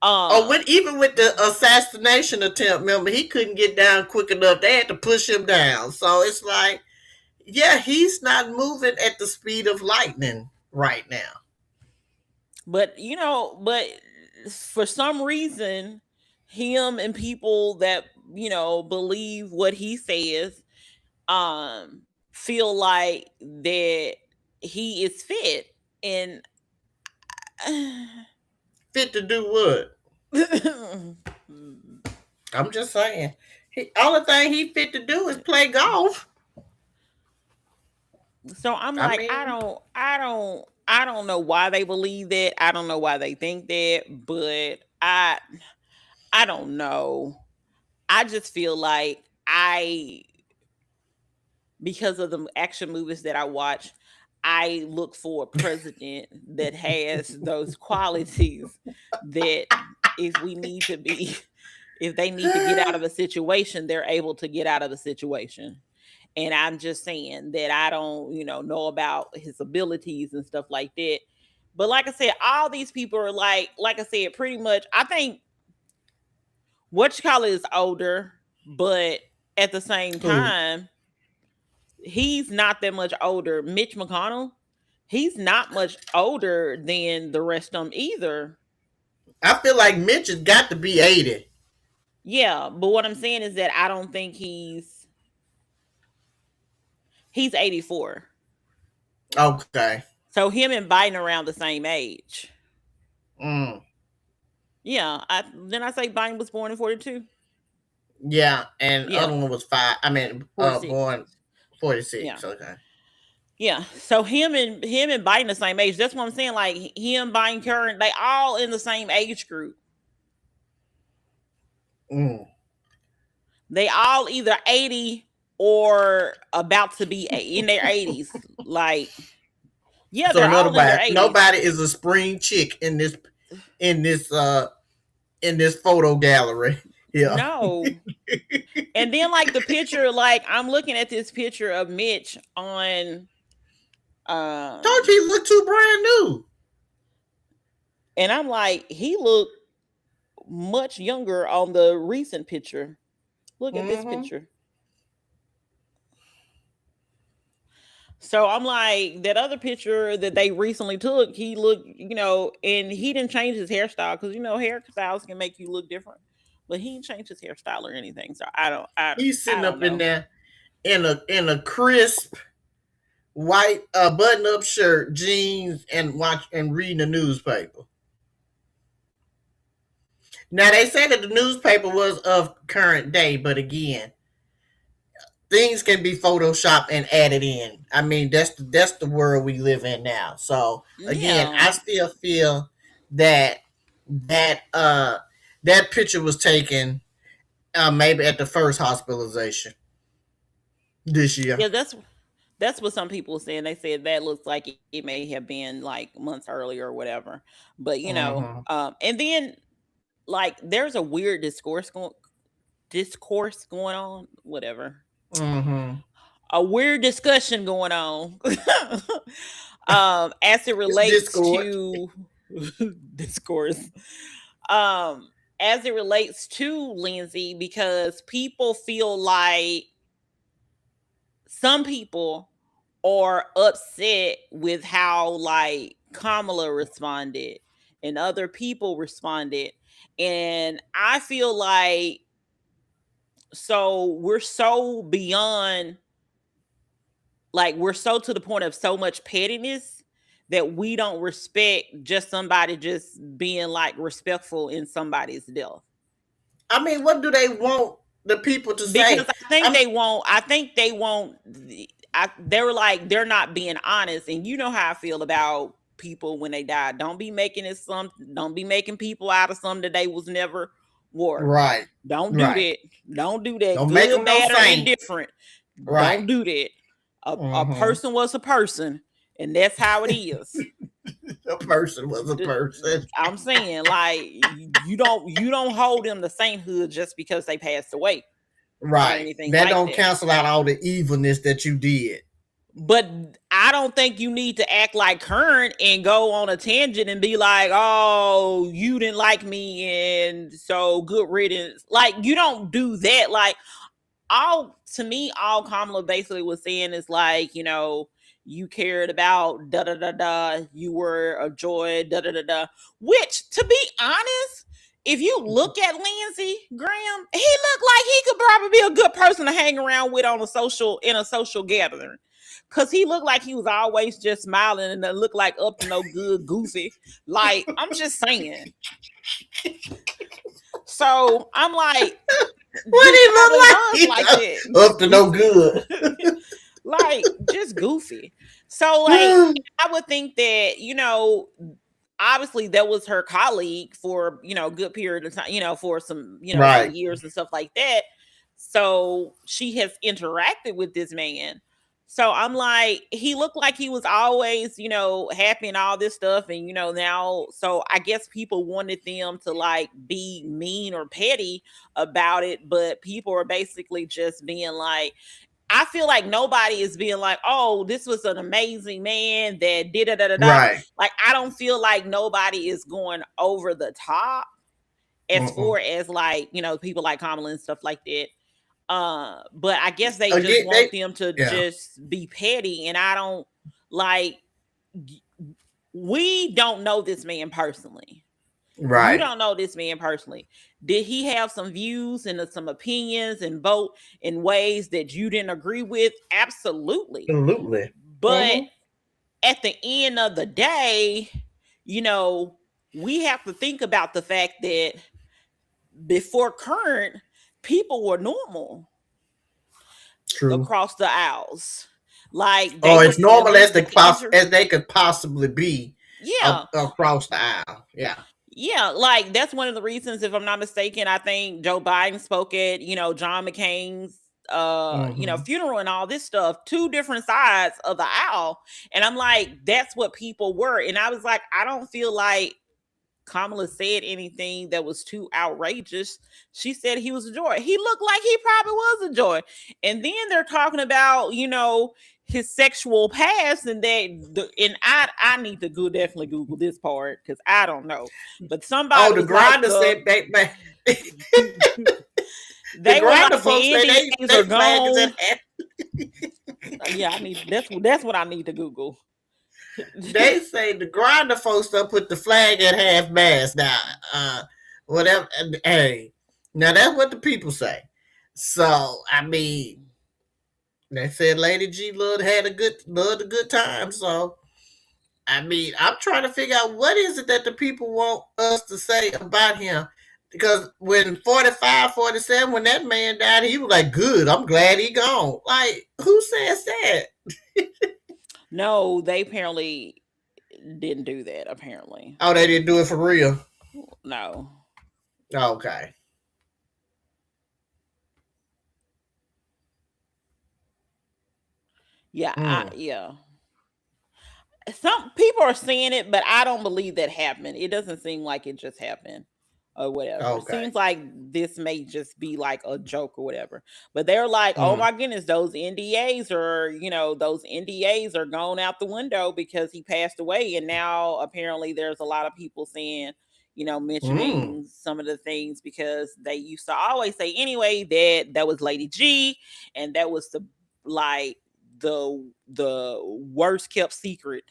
Or Um, even with the assassination attempt, remember he couldn't get down quick enough. They had to push him down. So it's like, yeah, he's not moving at the speed of lightning right now. but for some reason, him and people that believe what he says, feel like that he is fit and Fit to do what? I'm just saying. Only thing he fit to do is play golf. So I'm I like, mean, I don't know why they believe that. I don't know why they think that, but I don't know. I just feel like because of the action movies that I watch, I look for a president that has those qualities that if we need to be if they need to get out of a situation, they're able to get out of the situation. And I'm just saying that I don't, know about his abilities and stuff like that. But like I said, all these people are like I said, pretty much. I think what you call it is older, but at the same who? time, he's not that much older. Mitch McConnell, he's not much older than the rest of them either. I feel like Mitch has got to be 80. Yeah, but what I'm saying is that I don't think he's 84. Okay. So him and Biden around the same age. Mm. Yeah, I say Biden was born in 42. Yeah, and Yeah, other one was five. I mean, 46. born Yeah. 46. Okay. Yeah. So him and Biden the same age. That's what I'm saying. Like him, Biden, Curran, they all in the same age group. Mm. They all either 80 or about to be in their 80s. Like, yeah, So they're all in their 80s. nobody is a spring chick in this in this photo gallery. Yeah. No. And then like the picture, like I'm looking at this picture of Mitch on Told you he looked too brand new. and I'm like, he looked much younger on the recent picture. Look at this Mm-hmm. picture. So I'm like, that other picture that they recently took, he looked, and he didn't change his hairstyle because hairstyles can make you look different. But he didn't change his hairstyle or anything. So He's I sitting don't up in know. there in a crisp white button up shirt, jeans, and reading the newspaper. Now they say that the newspaper was of current day, but again, things can be photoshopped and added in. I mean, that's the world we live in now. So again, Yeah. I still feel that that uh that picture was taken maybe at the first hospitalization this year. Yeah, that's what some people were saying. They said that looks like it may have been like months earlier or whatever. But Mm-hmm. and then like there's a weird discourse going on, whatever. Mm-hmm. A weird discussion going on. As it It's relates Discord. to discourse. As it relates to Lindsey, because people feel like some people are upset with how like Kamala responded and other people responded. And I feel like we're so beyond, like we're so to the point of so much pettiness that we don't respect just somebody just being like respectful in somebody's death. I mean, what do they want the people to Because say? I think they won't they were like they're not being honest, and you know how I feel about people when they die. Don't be making don't be making people out of something that they was never were. Right. Don't do Right. that. Don't do that. Don't make Good, them no bad, or saint. indifferent. Right. Don't do that. A Mm-hmm. person was a person, and that's how it is. A person was a person. I'm saying, like, you don't hold them to sainthood just because they passed away or Right. anything That like don't that. cancel out all the evilness that you did. But I don't think you need to act like Current and go on a tangent and be like, oh, you didn't like me and so good riddance. Like, you don't do that. Like, all Kamala basically was saying is like, you cared about da-da-da-da, you were a joy, da-da-da-da. Which, to be honest, if you look at Lindsey Graham, he looked like he could probably be a good person to hang around with on a social gathering. Cause he looked like he was always just smiling and looked like up to no good, goofy. Like, I'm just saying. So I'm like, what he look like that? Up to no good. Like, just goofy. So like, I would think that, you know, obviously that was her colleague for, you know, a good period of time, you know, for some, you know, some years and stuff like that. So she has interacted with this man. So I'm like, he looked like he was always, you know, happy and all this stuff. And, you know, now, so I guess people wanted them to like be mean or petty about it. But people are basically just being like, I feel like nobody is being like, oh, this was an amazing man that did da. Right. Like, I don't feel like nobody is going over the top as far as like, you know, people like Kamala and stuff like that. But I guess they just want them to just be petty. And I don't like, we don't know this man personally. Right. You don't know this man personally. Did he have some views and some opinions and vote in ways that you didn't agree with? Absolutely. Absolutely. But at the end of the day, you know, we have to think about the fact that before current, people were normal. True. Across the aisles. Like, as normal as they could possibly be. Yeah. Across the aisle. Yeah. Yeah, like that's one of the reasons, if I'm not mistaken, I think Joe Biden spoke at, you know, John McCain's you know, funeral and all this stuff, two different sides of the aisle. And I'm like, that's what people were. And I was like, I don't feel like Kamala said anything that was too outrageous. She said he was a joy. He looked like he probably was a joy. And then they're talking about, you know, his sexual past, and I need to definitely Google this part because I don't know. But somebody the grinder said back. They were like, folks the Indians are gone. Yeah, I need that's what I need to Google. They say the grinder folks don't put the flag at half mast now. Whatever. Hey, now that's what the people say. So I mean, they said Lady G loved a good time. So I mean, I'm trying to figure out what is it that the people want us to say about him. Because when 45, 47, when that man died, he was like, good, I'm glad he gone. Like, who says that? No, they apparently didn't do that, apparently. Oh, they didn't do it for real? No. Okay. Yeah, yeah. Some people are saying it, but I don't believe that happened. It doesn't seem like it just happened or whatever. Okay. It seems like this may just be like a joke or whatever. But they're like, oh my goodness, those NDAs are going out the window because he passed away. And now apparently there's a lot of people saying, you know, mentioning some of the things because they used to always say anyway that was Lady G and that was the worst kept secret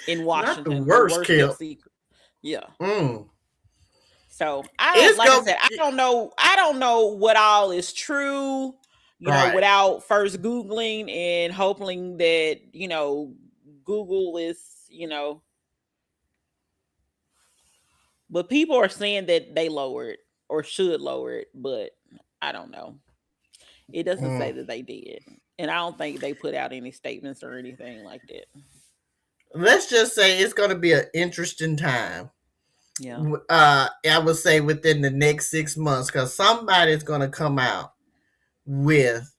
in Washington. Not the worst kept secret. Yeah. So I don't know what all is true, you know, without first Googling and hoping that, you know, Google is, you know, but people are saying that they lower it or should lower it, but I don't know. It doesn't say that they did. And I don't think they put out any statements or anything like that. Let's just say it's going to be an interesting time. Yeah. I would say within the next 6 months, because somebody's going to come out with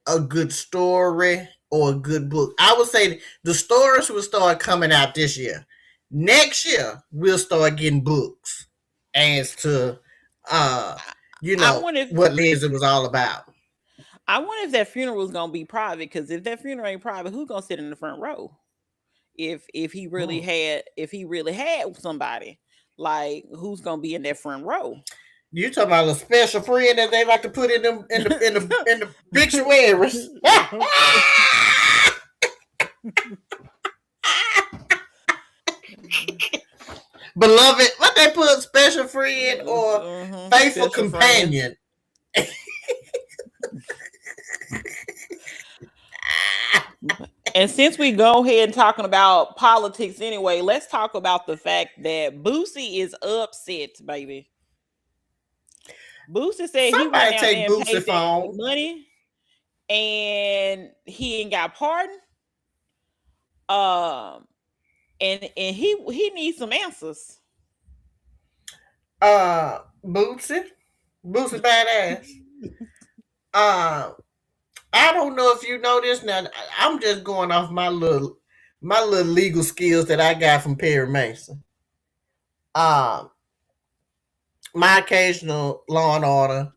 a good story or a good book. I would say the stories will start coming out this year. Next year, we'll start getting books as to, you know, what Lindsey was all about. I wonder if that funeral is going to be private, because if that funeral ain't private, who's going to sit in the front row? If he really had somebody, like, who's going to be in that front row? You talking about a special friend that they like to put in the obituaries? Beloved, what they put, special friend or faithful Special friend. companion. And since we go ahead and talking about politics anyway, let's talk about the fact that Boosie is upset, baby. Boosie said he went Somebody out take there and Boosie paid that phone. money and he ain't got pardoned. And he needs some answers. Boosie badass. I don't know if you know this now. I'm just going off my little legal skills that I got from Perry Mason. Um, my occasional Law and Order,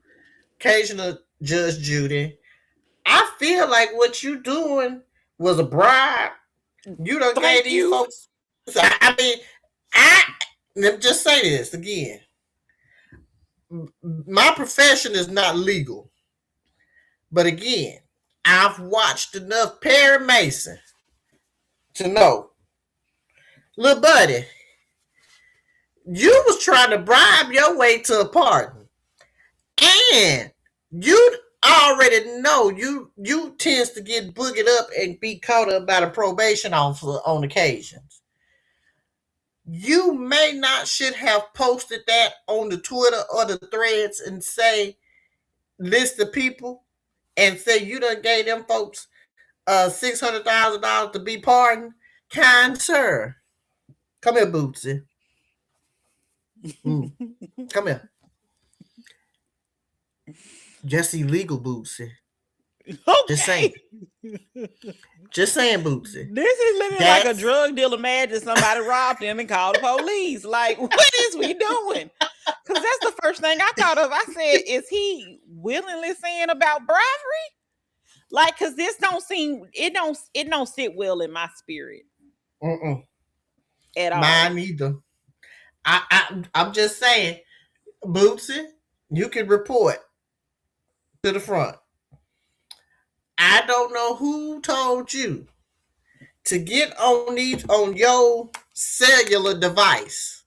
occasional Judge Judy. I feel like what you doing was a bribe. You done gave Thank these you. folks. I mean, I let me just say this again. My profession is not legal, but again, I've watched enough Perry Mason to know, little buddy, you was trying to bribe your way to a pardon, and you already know you tends to get boogered up and be caught up by the probation officer on occasions. You may not should have posted that on the Twitter or the threads and say list the people and say you done gave them folks $600,000 to be pardoned. Kind sir, come here, Bootsy. Come here. Just illegal, Bootsy. Just saying. Okay. Just saying, Bootsy. This is literally like a drug dealer mad that somebody robbed him and called the police. Like, what is we doing? Because that's the first thing I thought of. I said, is he willingly saying about bribery? Like, because this don't seem, it don't sit well in my spirit. At all. Mine either. I'm just saying, Bootsy, you can report to the front. I don't know who told you to get on your cellular device,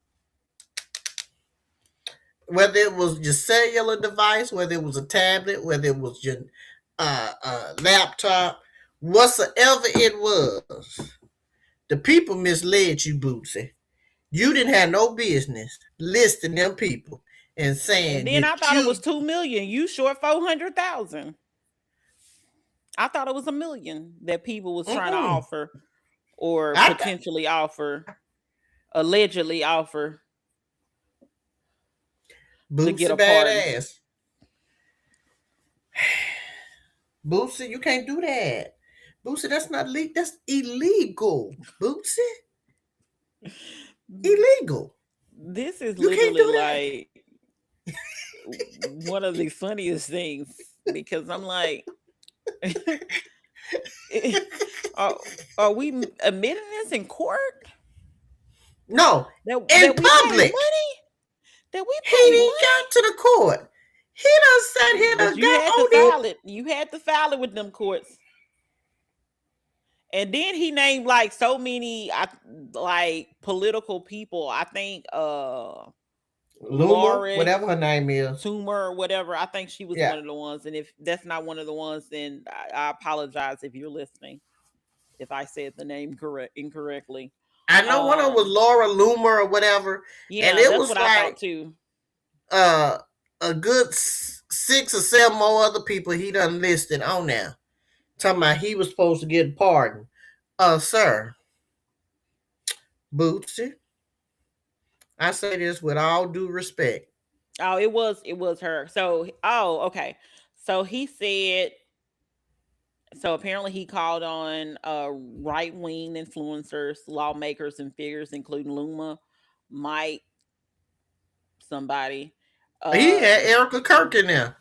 whether it was your cellular device, whether it was a tablet, whether it was your laptop, whatsoever it was. The people misled you, Bootsy. You didn't have no business listing them people and saying. And then I thought it was 2 million. You short 400,000. I thought it was $1 million that people was trying to offer, or potentially offer, allegedly offer to get a badass. Boosie, you can't do that. Boosie, that's not legal. That's illegal. Boosie, illegal. This is literally like one of the funniest things, because I'm like, are we admitting this in court? No, in public. That we he didn't got to the court. He done sat here and you had to file it with them courts. And then he named like so many like political people. I think Luma, whatever her name is, Toomer or whatever. I think she was one of the ones. And if that's not one of the ones, then I apologize if you're listening, if I said the name incorrectly. I know one of them was Laura Loomer or whatever. Yeah, and it was what like, I thought too. A good 6 or 7 more other people he done listed on there. Talking about he was supposed to get pardoned. Sir, Bootsy, I say this with all due respect. Oh, it was her. So, okay. So he said, so apparently he called on right-wing influencers, lawmakers, and figures, including Luma, Mike, somebody. He had Erica Kirk in there.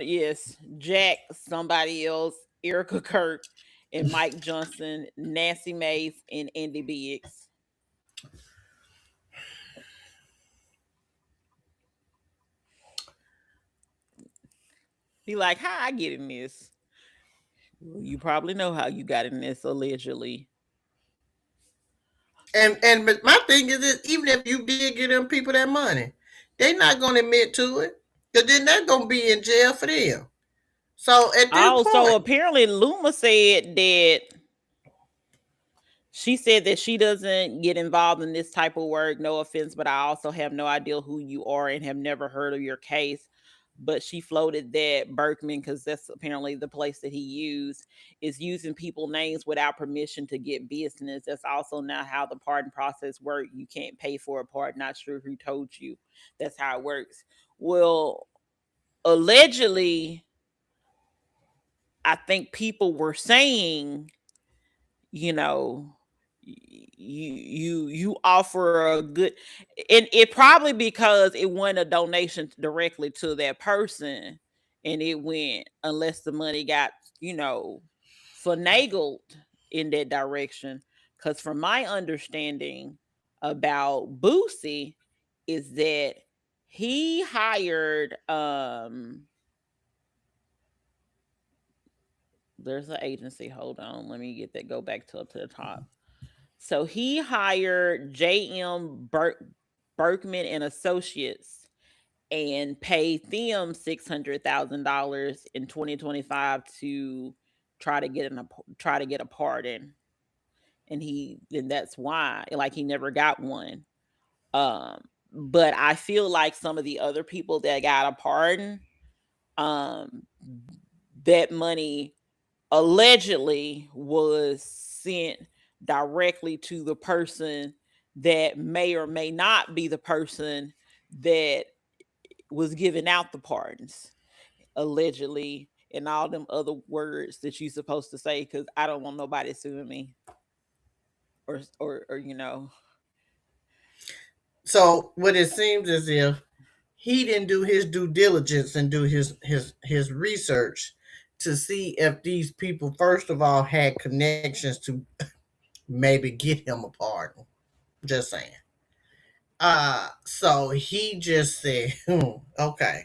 Yes, Jack, somebody else, Erica Kirk, and Mike Johnson, Nancy Mace, and Andy Biggs. Be like, how I get in this? Well, you probably know how you got in this, allegedly. And my thing is that even if you did give them people that money, they not gonna admit to it. Cause then they're gonna be in jail for them. So at this Oh, so point, apparently Luma said that she said that she doesn't get involved in this type of work. No offense, but I also have no idea who you are and have never heard of your case. But she floated that Berkman, because that's apparently the place that he used, is using people names without permission to get business. That's also not how the pardon process works. You can't pay for a pardon. Not sure who told you. That's how it works. Well, allegedly, I think people were saying, you know, you offer a good, and it probably because it went a donation directly to that person, and it went, unless the money got, you know, finagled in that direction. Because from my understanding about Boosie is that he hired there's an agency, hold on, let me get that, go back to up to the top. So he hired J.M. Berkman and Associates and paid them $600,000 in 2025 to try to get a pardon, and that's why, like, he never got one. But I feel like some of the other people that got a pardon, um, that money allegedly was sent directly to the person that may or may not be the person that was giving out the pardons, allegedly, and all them other words that you supposed to say, because I don't want nobody suing me, or you know. so what it seems as if he didn't do his due diligence and do his research to see if these people first of all had connections to maybe get him a pardon. Just saying. So he just said, okay,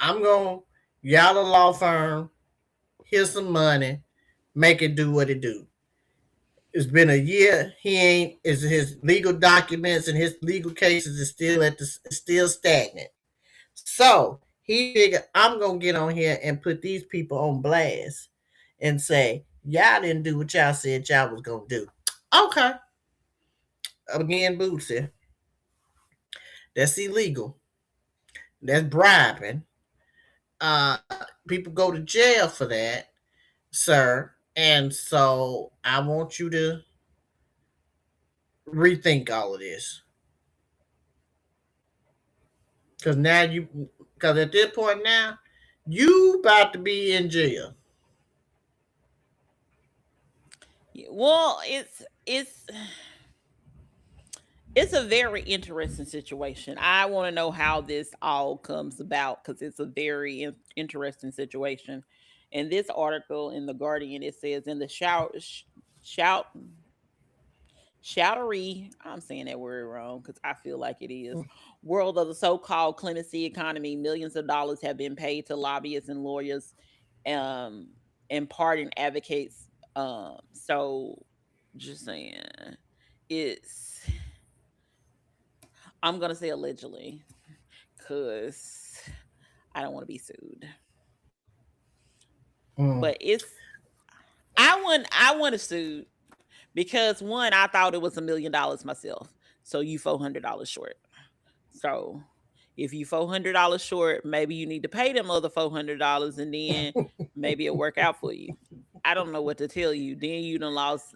I'm going, y'all a law firm, here's some money, make it do what it do. It's been a year. He ain't. Is his legal documents and his legal cases is still still stagnant. So he figured I'm gonna get on here and put these people on blast and say y'all didn't do what y'all said y'all was gonna do. Okay, again, Bootsy, that's illegal. That's bribing. People go to jail for that, sir. And so I want you to rethink all of this because now because at this point now, you about to be in jail. Well, it's a very interesting situation. I want to know how this all comes about, because it's a very interesting situation. In this article in the Guardian, it says, in the shout shoutery, I'm saying that word wrong because I feel like it is, world of the so-called clemency economy, millions of dollars have been paid to lobbyists and lawyers, um, and pardon advocates. So just saying, it's, I'm gonna say allegedly, because I don't want to be sued. Mm. But I want to sue because, one, I thought it was $1 million myself. So you $400 short. So if you $400 short, maybe you need to pay them other $400, and then maybe it'll work out for you. I don't know what to tell you. Then you done lost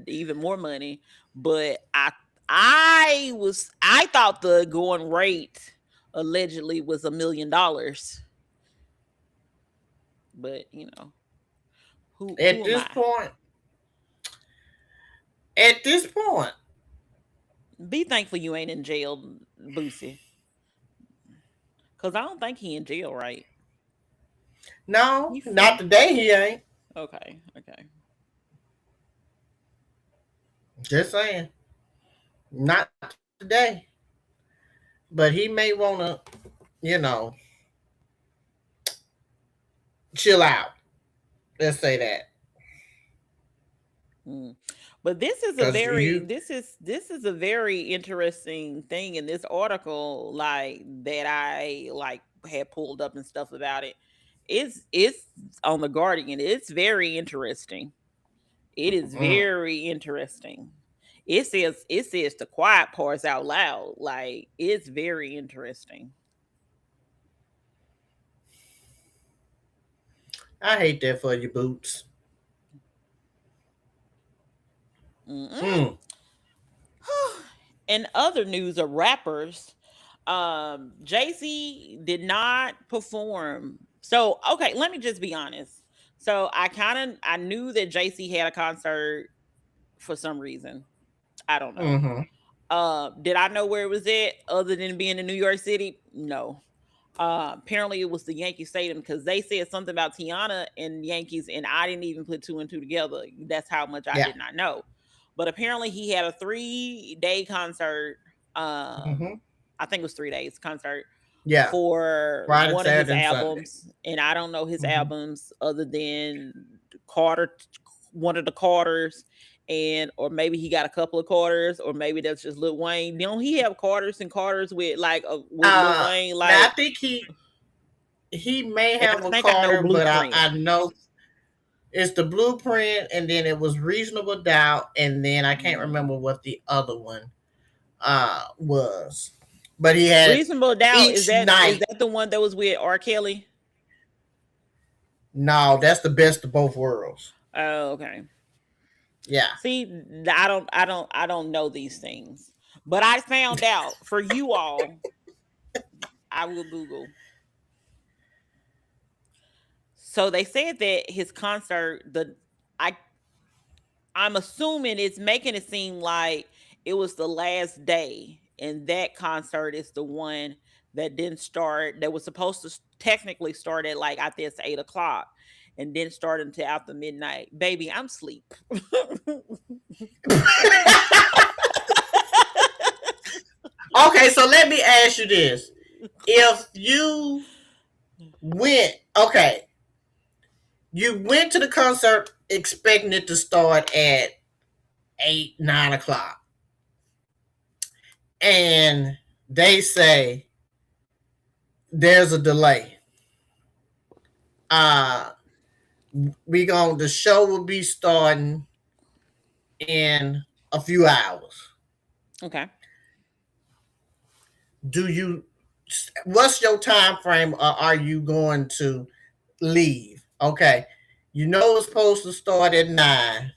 even more money. But I thought the going rate allegedly was $1 million. But who At am this I? point, at this point, Be thankful you ain't in jail, Boosie. Cause I don't think he in jail, right? no, He not free? today. He ain't. Okay, okay. Just saying, not today. But he may want to, you know, chill out. Let's say that. Mm. But this is a because very you. this is a very interesting thing in this article, like that I like had pulled up and stuff about it. It's on the Guardian. It's very interesting. It is Mm, very interesting. It says the quiet parts out loud. Like it's very interesting. I hate that for you, Boots. Mm-mm. Mm, In other news of rappers, Jay-Z did not perform. So, okay, let me just be honest. So, I knew that Jay-Z had a concert for some reason. I don't know. mm-hmm. Did I know where it was at other than being in New York City? No. Apparently it was the Yankee Stadium because they said something about Tiana and Yankees, and I didn't even put two and two together. That's how much I Yeah. did not know. But apparently he had a 3-day concert. Mm-hmm. I think it was 3 days concert Yeah. for Friday, one of his Saturday, and Sunday. albums, and I don't know his Mm-hmm. albums other than Carter, one of the Carters, and or maybe he got a couple of Carters, or maybe that's just Lil Wayne. Don't he have Carters and Carters with like with Lil Wayne? Now I Like, think he may and have I a think I know Carter, but Blueprint. I know it's the Blueprint, and then it was Reasonable Doubt, and then I can't Mm. remember what the other one was. But he had Reasonable Doubt each is night. that the one that was with R. Kelly? No, that's the best of both worlds. Oh, okay. Yeah. See, I don't know these things, but I found out for you all. I will Google. So they said that his concert, I I'm assuming it's making it seem like it was the last day, and that concert is the one that didn't start. That was supposed to technically start at like I think it's 8 o'clock, and didn't start until after midnight. Baby, I'm sleep. Okay, so let me ask you this. If you went, okay, you went to the concert expecting it to start at 8, 9 o'clock, and they say there's a delay. Uh the show will be starting in a few hours. Okay. Do you what's your time frame, or are you going to leave? Okay. You know it's supposed to start at 9.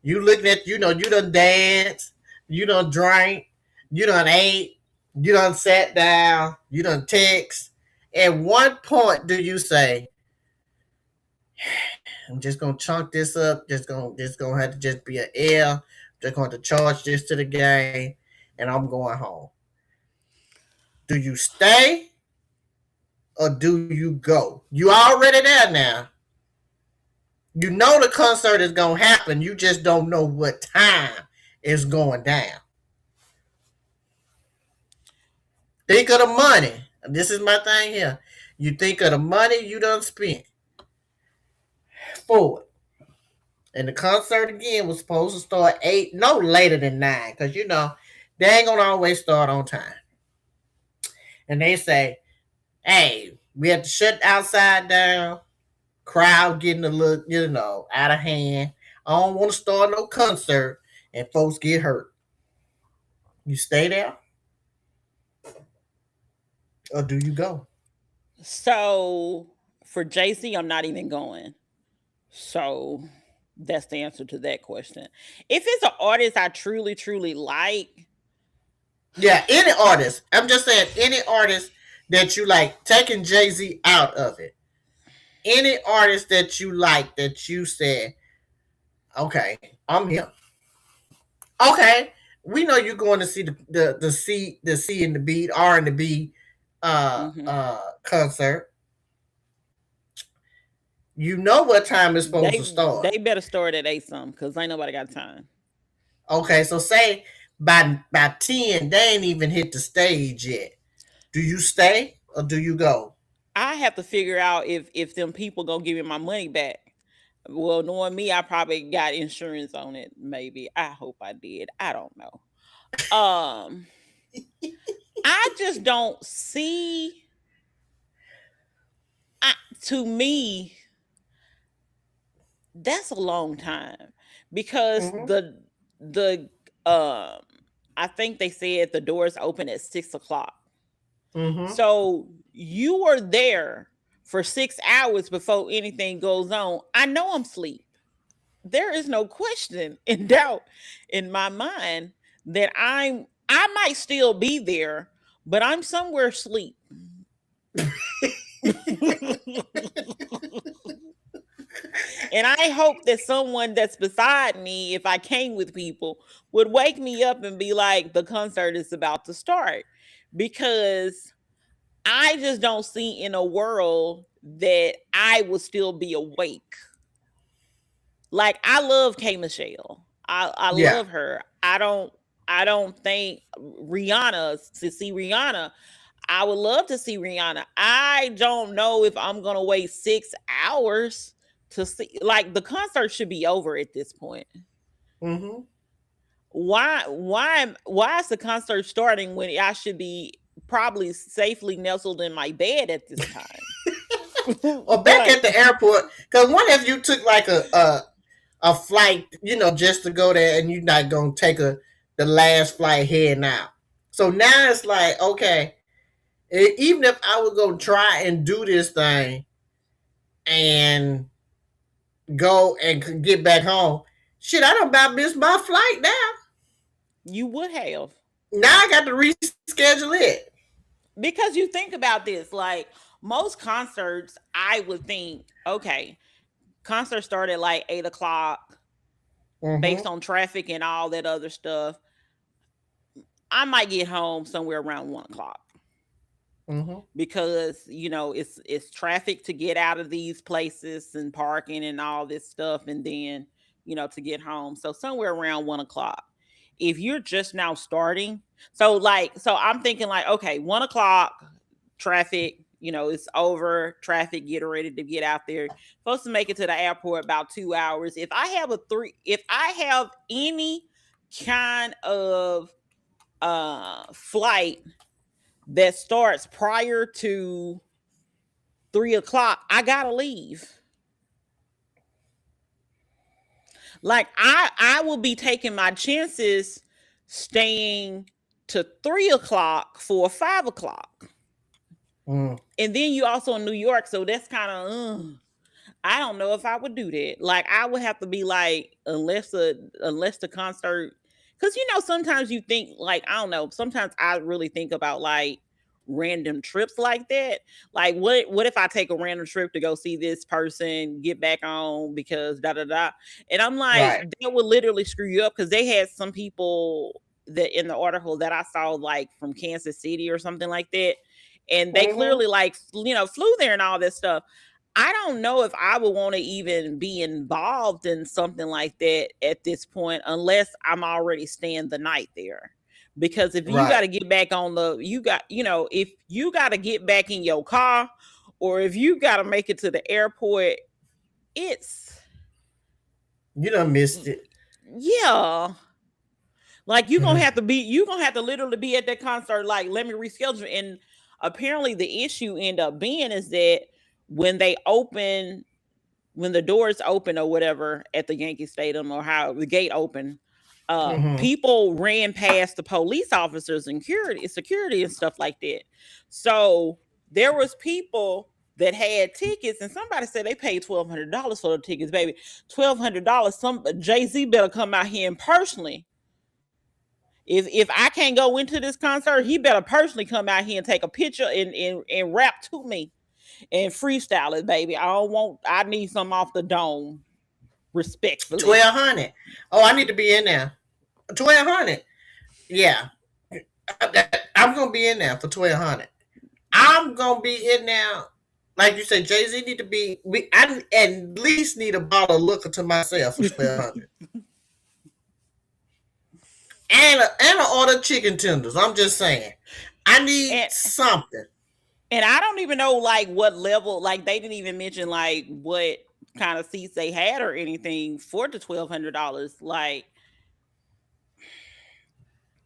You looking at, you done dance, you done drink, you done ate, you done sat down, you done text. At what point do you say, I'm just gonna chunk this up, just gonna have to just be an L, just going to charge this to the game, and I'm going home. Do you stay or do you go? You already there now. You know the concert is gonna happen. You just don't know what time it's going down. Think of the money. This is my thing here. You think of the money you done spent for it. And the concert again was supposed to start 8, no later than 9, because they ain't gonna always start on time. And they say, hey, we have to shut outside down, crowd getting a little, out of hand. I don't want to start no concert and folks get hurt. You stay there or do you go? So for JC, I'm not even going. So that's the answer to that question. If it's an artist I truly, truly like, Yeah, any artist. I'm just saying any artist that you like, taking Jay-Z out of it. Any artist that you like that you said, okay, I'm here. Okay, we know you're going to see the C and the B R&B mhm, concert. You know what time it's supposed they to start. they better start at 8 something because ain't nobody got time. Okay, so say by 10 they ain't even hit the stage yet. Do you stay or do you go? I have to figure out if them people gonna give me my money back. Well, knowing me, I probably got insurance on it. Maybe. I hope I did. I don't know. Um, I just don't see. I, to me, that's a long time because Mm-hmm. the um I think they said the doors open at 6 o'clock. Mm-hmm. So you are there for 6 hours before anything goes on. I know I'm asleep. There is no question in doubt in my mind that I might still be there, but I'm somewhere asleep. And I hope that someone that's beside me, if I came with people, would wake me up and be like, the concert is about to start. Because I just don't see in a world that I would still be awake. Like I love K Michelle. I Yeah. love her. I don't think Rihanna, to see Rihanna, I would love to see Rihanna. I don't know if I'm gonna wait 6 hours to see. Like the concert should be over at this point. Mm-hmm. Why is the concert starting when I should be probably safely nestled in my bed at this time? Or back But at the airport, because what if you took like a flight, just to go there, and you're not gonna take the last flight heading out. So now it's like, okay, even if I was gonna try and do this thing and go and get back home, shit, I don't about missed my flight now. you would have. Now I got to reschedule it. Because you think about this, like most concerts, I would think, okay, concerts start at like 8 o'clock based Mm-hmm. on traffic and all that other stuff. I might get home somewhere around 1 o'clock Mm-hmm. because it's traffic to get out of these places and parking and all this stuff, and then to get home. So somewhere around 1 o'clock. If you're just now starting, so I'm thinking like, okay, 1 o'clock, traffic, it's over, traffic, get ready to get out there. Supposed to make it to the airport about 2 hours. If I have any kind of flight that starts prior to 3 o'clock, I gotta leave. Like I will be taking my chances staying to 3 o'clock for 5 o'clock. Mm. And then you also in New York, so that's kind of I don't know if I would do that. Like I would have to be like, unless the concert, because sometimes you think like, I don't know. Sometimes I really think about like random trips like that. Like what if I take a random trip to go see this person, get back on because da da da, and I'm like, Right. that would literally screw you up because they had some people that in the article that I saw like from Kansas City or something like that, and they Mm-hmm. clearly like flew there and all this stuff. I don't know if I would want to even be involved in something like that at this point unless I'm already staying the night there. Because if you got Right. to get back on if you got to get back in your car or if you got to make it to the airport, it's, You done missed it. yeah. Like you're gonna have to literally be at that concert. Like, let me reschedule. And apparently, the issue end up being is that when they open, when the doors open or whatever at the Yankee Stadium or how the gate open, Mm-hmm. people ran past the police officers and security and stuff like that. So there was people that had tickets, and somebody said they paid $1,200 for the tickets, baby. $1,200. Some Jay-Z better come out here and personally. If I can't go into this concert, he better personally come out here and take a picture and rap to me and freestyle it, baby. I need some off the dome, respectfully. 1,200. Oh, I need to be in there. 1,200. Yeah. I'm gonna be in there for 1,200. I'm gonna be in there. Like you said, Jay Z need to be. I at least need a bottle of liquor to myself for 1,200, and I order chicken tenders. I'm just saying, I need And something. and I don't even know like what level. Like they didn't even mention like what kind of seats they had or anything for the $1,200. Like,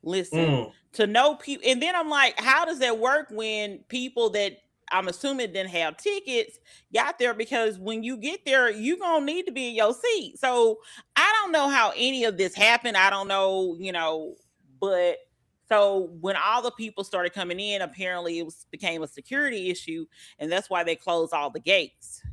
listen, Mm. to know people, and then I'm like, how does that work when people that I'm assuming didn't have tickets got there? Because when you get there, you gonna need to be in your seat. So I don't know how any of this happened. I don't know, but so when all the people started coming in, apparently became a security issue, and that's why they closed all the gates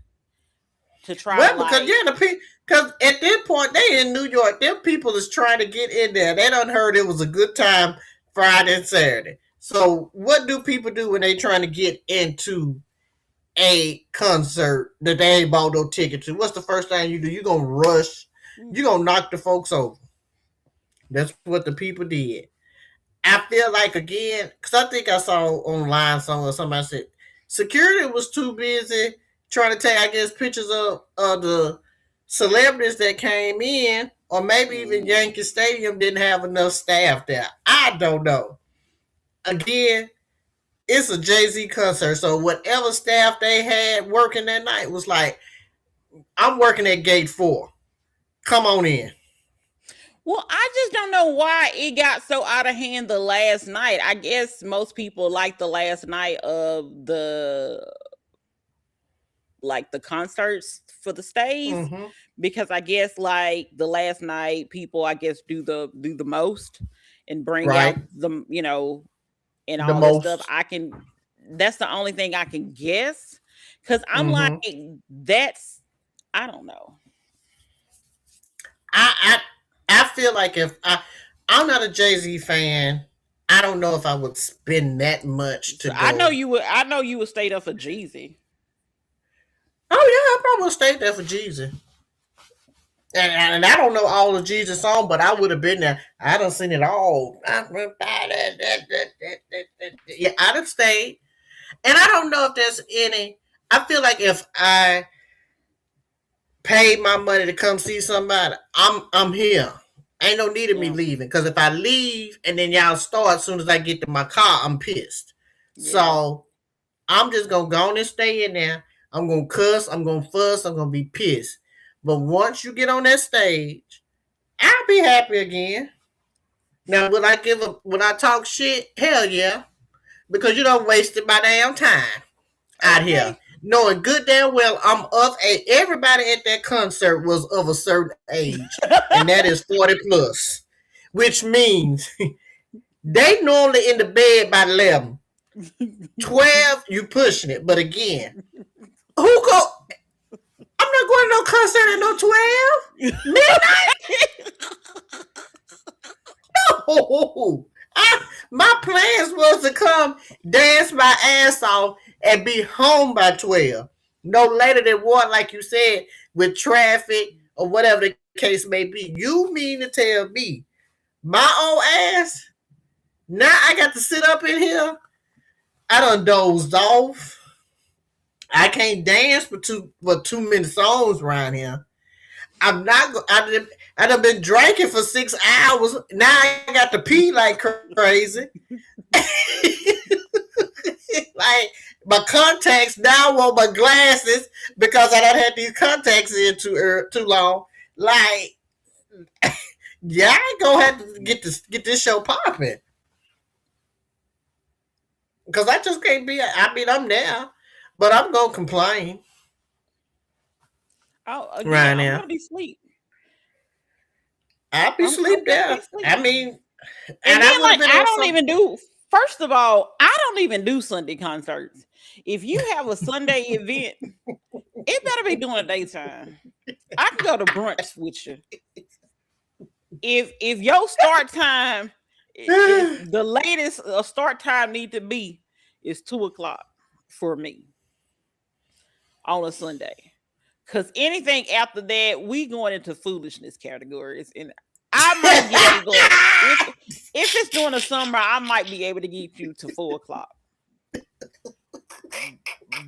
to try to Well, because like. yeah, because at this point they in New York, them people is trying to get in there. They done heard it was a good time Friday and Saturday. So what do people do when they trying to get into a concert that they ain't bought no ticket to? What's the first thing you do? You gonna rush? You gonna knock the folks over? That's what the people did. I feel like again, because I think I saw online somewhere somebody said security was too busy trying to take, I guess, pictures of the celebrities that came in, or maybe even Mm. Yankee Stadium didn't have enough staff there. I don't know. Again, it's a Jay Z concert, so whatever staff they had working that night was like, I'm working at gate 4. Come on in. Well, I just don't know why it got so out of hand the last night. I guess most people like the last night of the concerts for the stays, Mm-hmm. because I guess like the last night people I guess do the most and bring out Right. and The all that stuff. most. That's the only thing I can guess, cuz I'm like, Mm-hmm. that's, I don't know. I I feel like if I'm not a Jay Z fan, I don't know if I would spend that much to So I know go. you would I know you would stay there for Jeezy. Oh yeah, I probably would stay there for Jesus. And I don't know all of Jesus' songs, but I would have been there. I done seen it all. Yeah, I'd have stayed. And I don't know if there's any. I feel like if I paid my money to come see somebody, I'm here. Ain't no need of me Yeah. leaving. Cause if I leave and then y'all start as soon as I get to my car, I'm pissed. Yeah. So I'm just gonna go on and stay in there. I'm gonna cuss, I'm gonna fuss, I'm gonna be pissed. But once you get on that stage, I'll be happy again. Now will I talk shit? Hell yeah. Because you don't wasted my damn time out here. Okay. Knowing good damn well I'm of a everybody at that concert was of a certain age, and that is 40 plus. Which means they normally in the bed by 11. 12, you pushing it. But again, who go I'm not going to no concert at no 12 midnight. No. My plans was to come dance my ass off and be home by 12. No later than 1, like you said, with traffic or whatever the case may be. You mean to tell me my old ass, now I got to sit up in here? I done dozed off. I can't dance for too many songs around here. I'm not. I done been drinking for 6 hours. Now I got to pee like crazy. Like my contacts now. I want my glasses because I don't have these contacts in too long. Like, yeah, I ain't gonna have to get this show popping because I just can't be. I mean, I'm there, but I'm gonna complain Oh, right again, I'm now. gonna be asleep. I'll be I'm sleep gonna be there. asleep. I mean, And and then I would have like been I on don't some. even do first of all, I don't even do Sunday concerts. If you have a Sunday event, it better be during the daytime. I can go to brunch with you. If your start time, if the latest start time need to be is 2 o'clock for me on a Sunday. Cause anything after that, we going into foolishness categories, and I might be able to go if it's during the summer. I might be able to get you to 4 o'clock,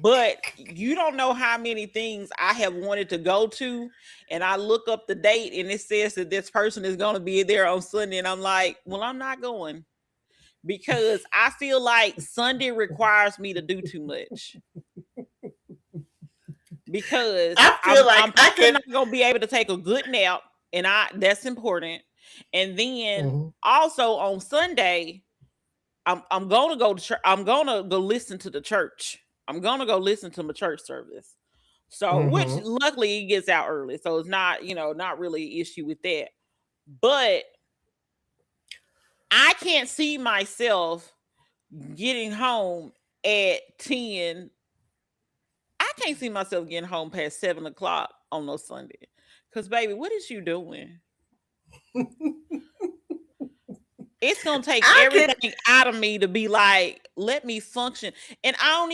but you don't know how many things I have wanted to go to, and I look up the date and it says that this person is going to be there on Sunday, and I'm like, well, I'm not going because I feel like Sunday requires me to do too much. because I feel like I'm I probably can. not gonna be able to take a good nap, and that's important. And then Mhm. also on Sunday, I'm gonna go to church. I'm gonna go listen to the church. I'm gonna go listen to my church service. So, which Mhm. luckily it gets out early, so it's not not really an issue with that. But I can't see myself getting home at 10. I can't see myself getting home past 7 o'clock on no Sunday. Cause baby, what is you doing? It's gonna take I can. everything out of me to be like, let me function. And I don't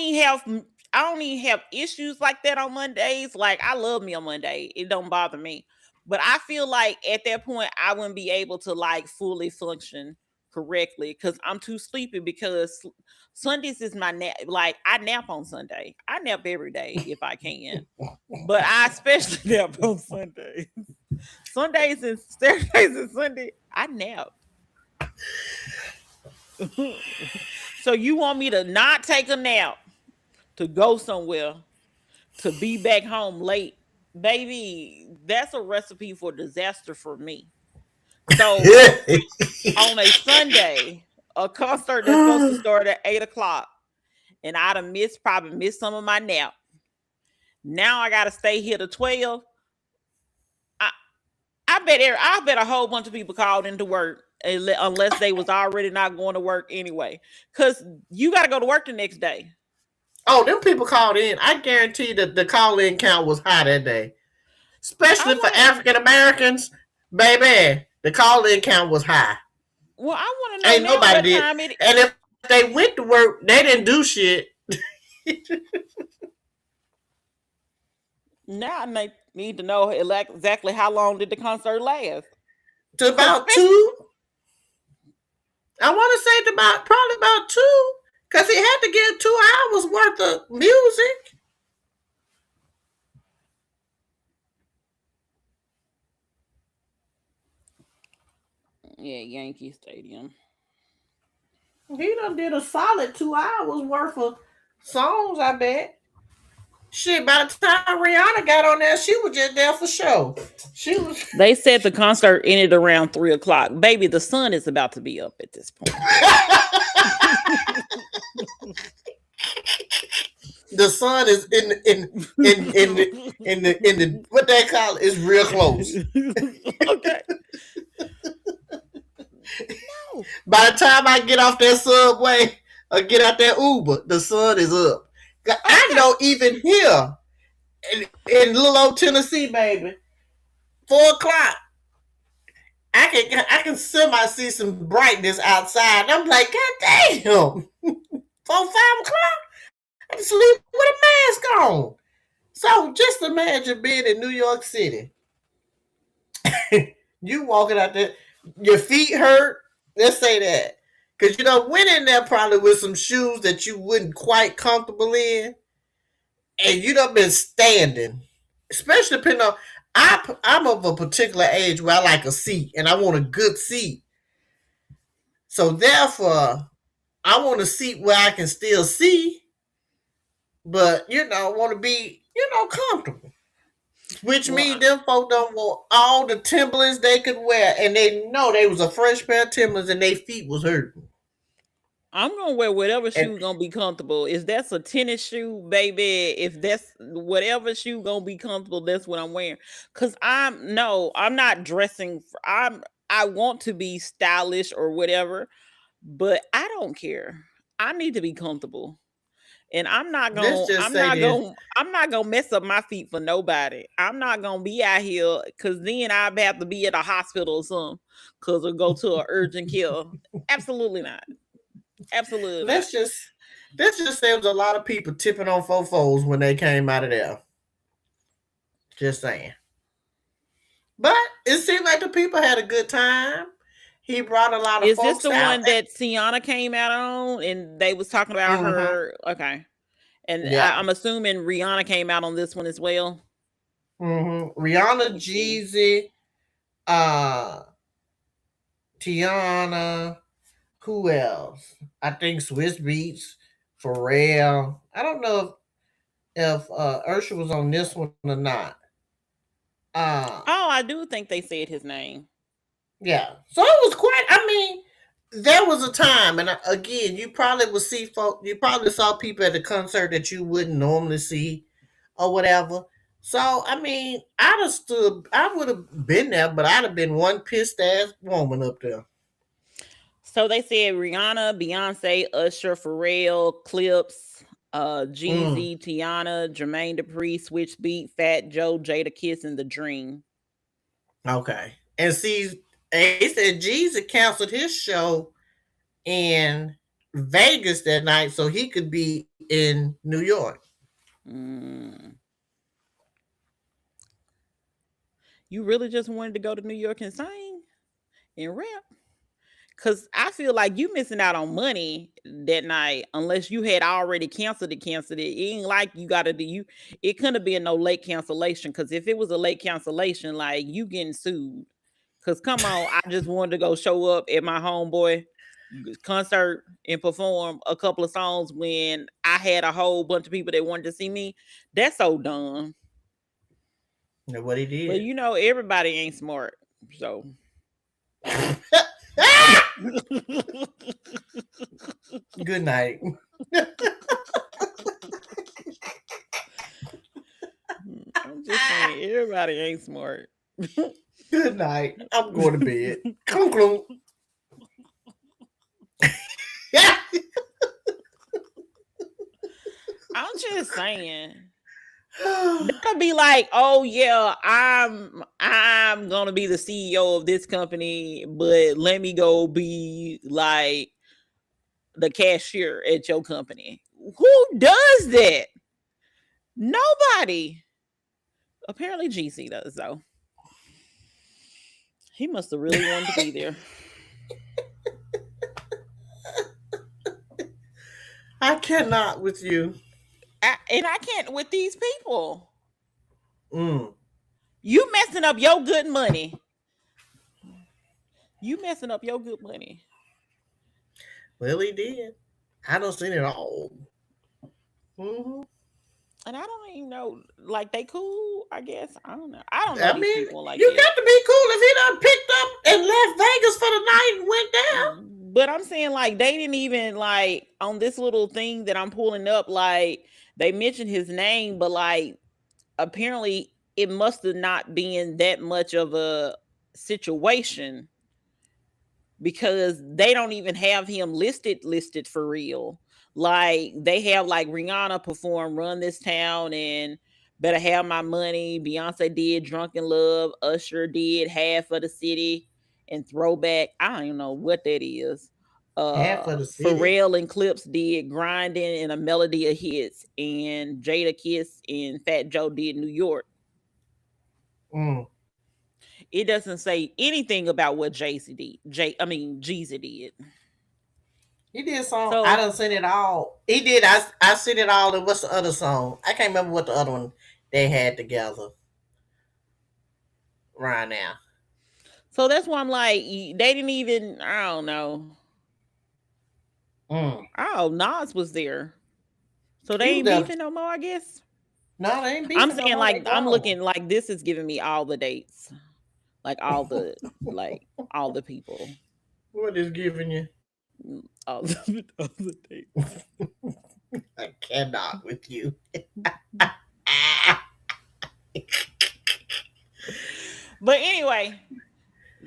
even have issues like that on Mondays. Like I love me on Monday. It don't bother me. But I feel like at that point I wouldn't be able to like fully function correctly because I'm too sleepy because Sundays is my nap. Like I nap on Sunday. I nap every day if I can. But I especially nap on Sundays. Sundays and Saturdays and Sunday, I nap. So you want me to not take a nap to go somewhere to be back home late? Baby, that's a recipe for disaster for me. So on a Sunday, a concert that's supposed to start at 8 o'clock, and I'd have probably missed some of my nap. Now I gotta stay here to 12. I, I bet a whole bunch of people called into work unless they was already not going to work anyway. Cause you gotta go to work the next day. Oh, them people called in. I guarantee that the call in count was high that day, I especially for want to. African Americans. Baby, the call in count was high. Well, I want to know Ain't now nobody what did. time it. And if they went to work, they didn't do shit. Now I need to know exactly how long did the concert last? To Cause about two. I want to say to about probably about two, because he had to get 2 hours worth of music. yeah, Yankee Stadium. He done did a solid 2 hours worth of songs. I bet. Shit, by the time Rihanna got on there, she was just there for show. She was. They said the concert ended around 3 o'clock. Baby, the sun is about to be up at this point. The sun is in the what they call it is real close. Okay. No. By the time I get off that subway or get out that Uber, the sun is up. I Okay. know even here in little old Tennessee, baby, 4 o'clock. I can semi see some brightness outside. I'm like, God damn, 4 5 o'clock. I can sleep with a mask on. So just imagine being in New York City. You walking out there, your feet hurt. Let's say that. Because you know, went in there probably with some shoes that you wouldn't quite comfortable in, and you done been standing. Especially depending on, I'm of a particular age where I like a seat, and I want a good seat. So therefore, I want a seat where I can still see, but want to be comfortable. Which Well, means them folk don't want all the Timberlands they could wear, and they know they was a fresh pair of Timberlands, and their feet was hurting. I'm gonna wear whatever And shoe gonna be comfortable. If that's a tennis shoe, baby, if that's whatever shoe gonna be comfortable, that's what I'm wearing. Cause I'm not dressing. I want to be stylish or whatever, but I don't care. I need to be comfortable, and let's just say this: I'm not gonna mess up my feet for nobody. I'm not gonna be out here, cause then I'd have to be at a hospital or something, cause or go to an urgent care. Absolutely not. Absolutely not. let's just let's just say there was a lot of people tipping on fofos when they came out of there. Just saying. But it seemed like the people had a good time. He brought a lot of Is this folks the out. one that Tiana came out on and they was talking about Mm-hmm. her? Okay. And Yeah. I'm assuming Rihanna came out on this one as well. Mm-hmm. Let Rihanna, me see. Jeezy, uh, Tiana. Who else? I think Swiss Beats, Pharrell. I don't know. if Ursha was on this one or not. Uh, Oh, I do think they said his name. yeah. So it was quite. I mean, there was a time, and again, you probably would see folk. You probably saw people at the concert that you wouldn't normally see, or whatever. So I mean, I'd have stood. I would have been there, but I'd have been one pissed ass woman up there. So they said Rihanna, Beyonce, Usher, Pharrell, Clips, Mm, Jeezy, Tiana, Jermaine Dupri, Switch Beat, Fat Joe, Jada Kiss, and The Dream. okay. And see, he said Jesus canceled his show in Vegas that night so he could be in New York. Mm. You really just wanted to go to New York and sing and rap? Cause I feel like you missing out on money that night unless you had already canceled it. It ain't like you gotta do you it couldn't have been no late cancellation. Cause if it was a late cancellation, like you getting sued. Cause come on, I just wanted to go show up at my homeboy concert and perform a couple of songs when I had a whole bunch of people that wanted to see me. That's so dumb. And what he But did. everybody ain't smart. So Good night. I'm just saying, everybody ain't smart. Good night. I'm going to bed. Clunk, clunk. I'm just saying. That'll be like, oh yeah, I'm gonna be the CEO of this company, but let me go be like the cashier at your company. Who does that? Nobody. Apparently GC does though. He must have really wanted to be there. I cannot with you. And I can't with these people. Mm. You messing up your good money. You messing up your good money. Well, he did. I don't see it all. Mm-hmm. And I don't even know, like they cool. I guess I don't know. I don't know I these mean, people like you that. got to be cool if he done picked up and left Vegas for the night and went down. But I'm saying like they didn't even like on this little thing that I'm pulling up. Like they mentioned his name, but like apparently it must have not been that much of a situation because they don't even have him listed for real. Like they have like Rihanna perform Run This Town and Better Have My Money. Beyonce did Drunken Love. Usher did Half of the City and Throwback. I don't even know what that is. Half of the city. Pharrell and Clips did Grinding and A Melody of Hits. And Jada Kiss and Fat Joe did New York. Mm. It doesn't say anything about what Jeezy did. He did song. I So done seen it all. He did. I seen it all. And what's the other song? I can't remember what the other one they had together right now. So that's why I'm like, they didn't even, I don't know. Mm. Oh, Nas was there. So they He was ain't there. beefing no more, I guess. No, they ain't I'm beefing no saying more. They like I'm gone. looking like this is giving me all the dates. Like all the people. What is giving you? All the dates. I cannot with you. But anyway,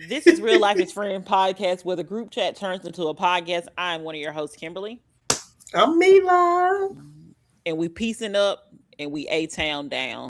this is Real Life is Friend podcast where the group chat turns into a podcast. I'm one of your hosts, Kimberly. I'm Mila. And we piecing up and we A-Town down.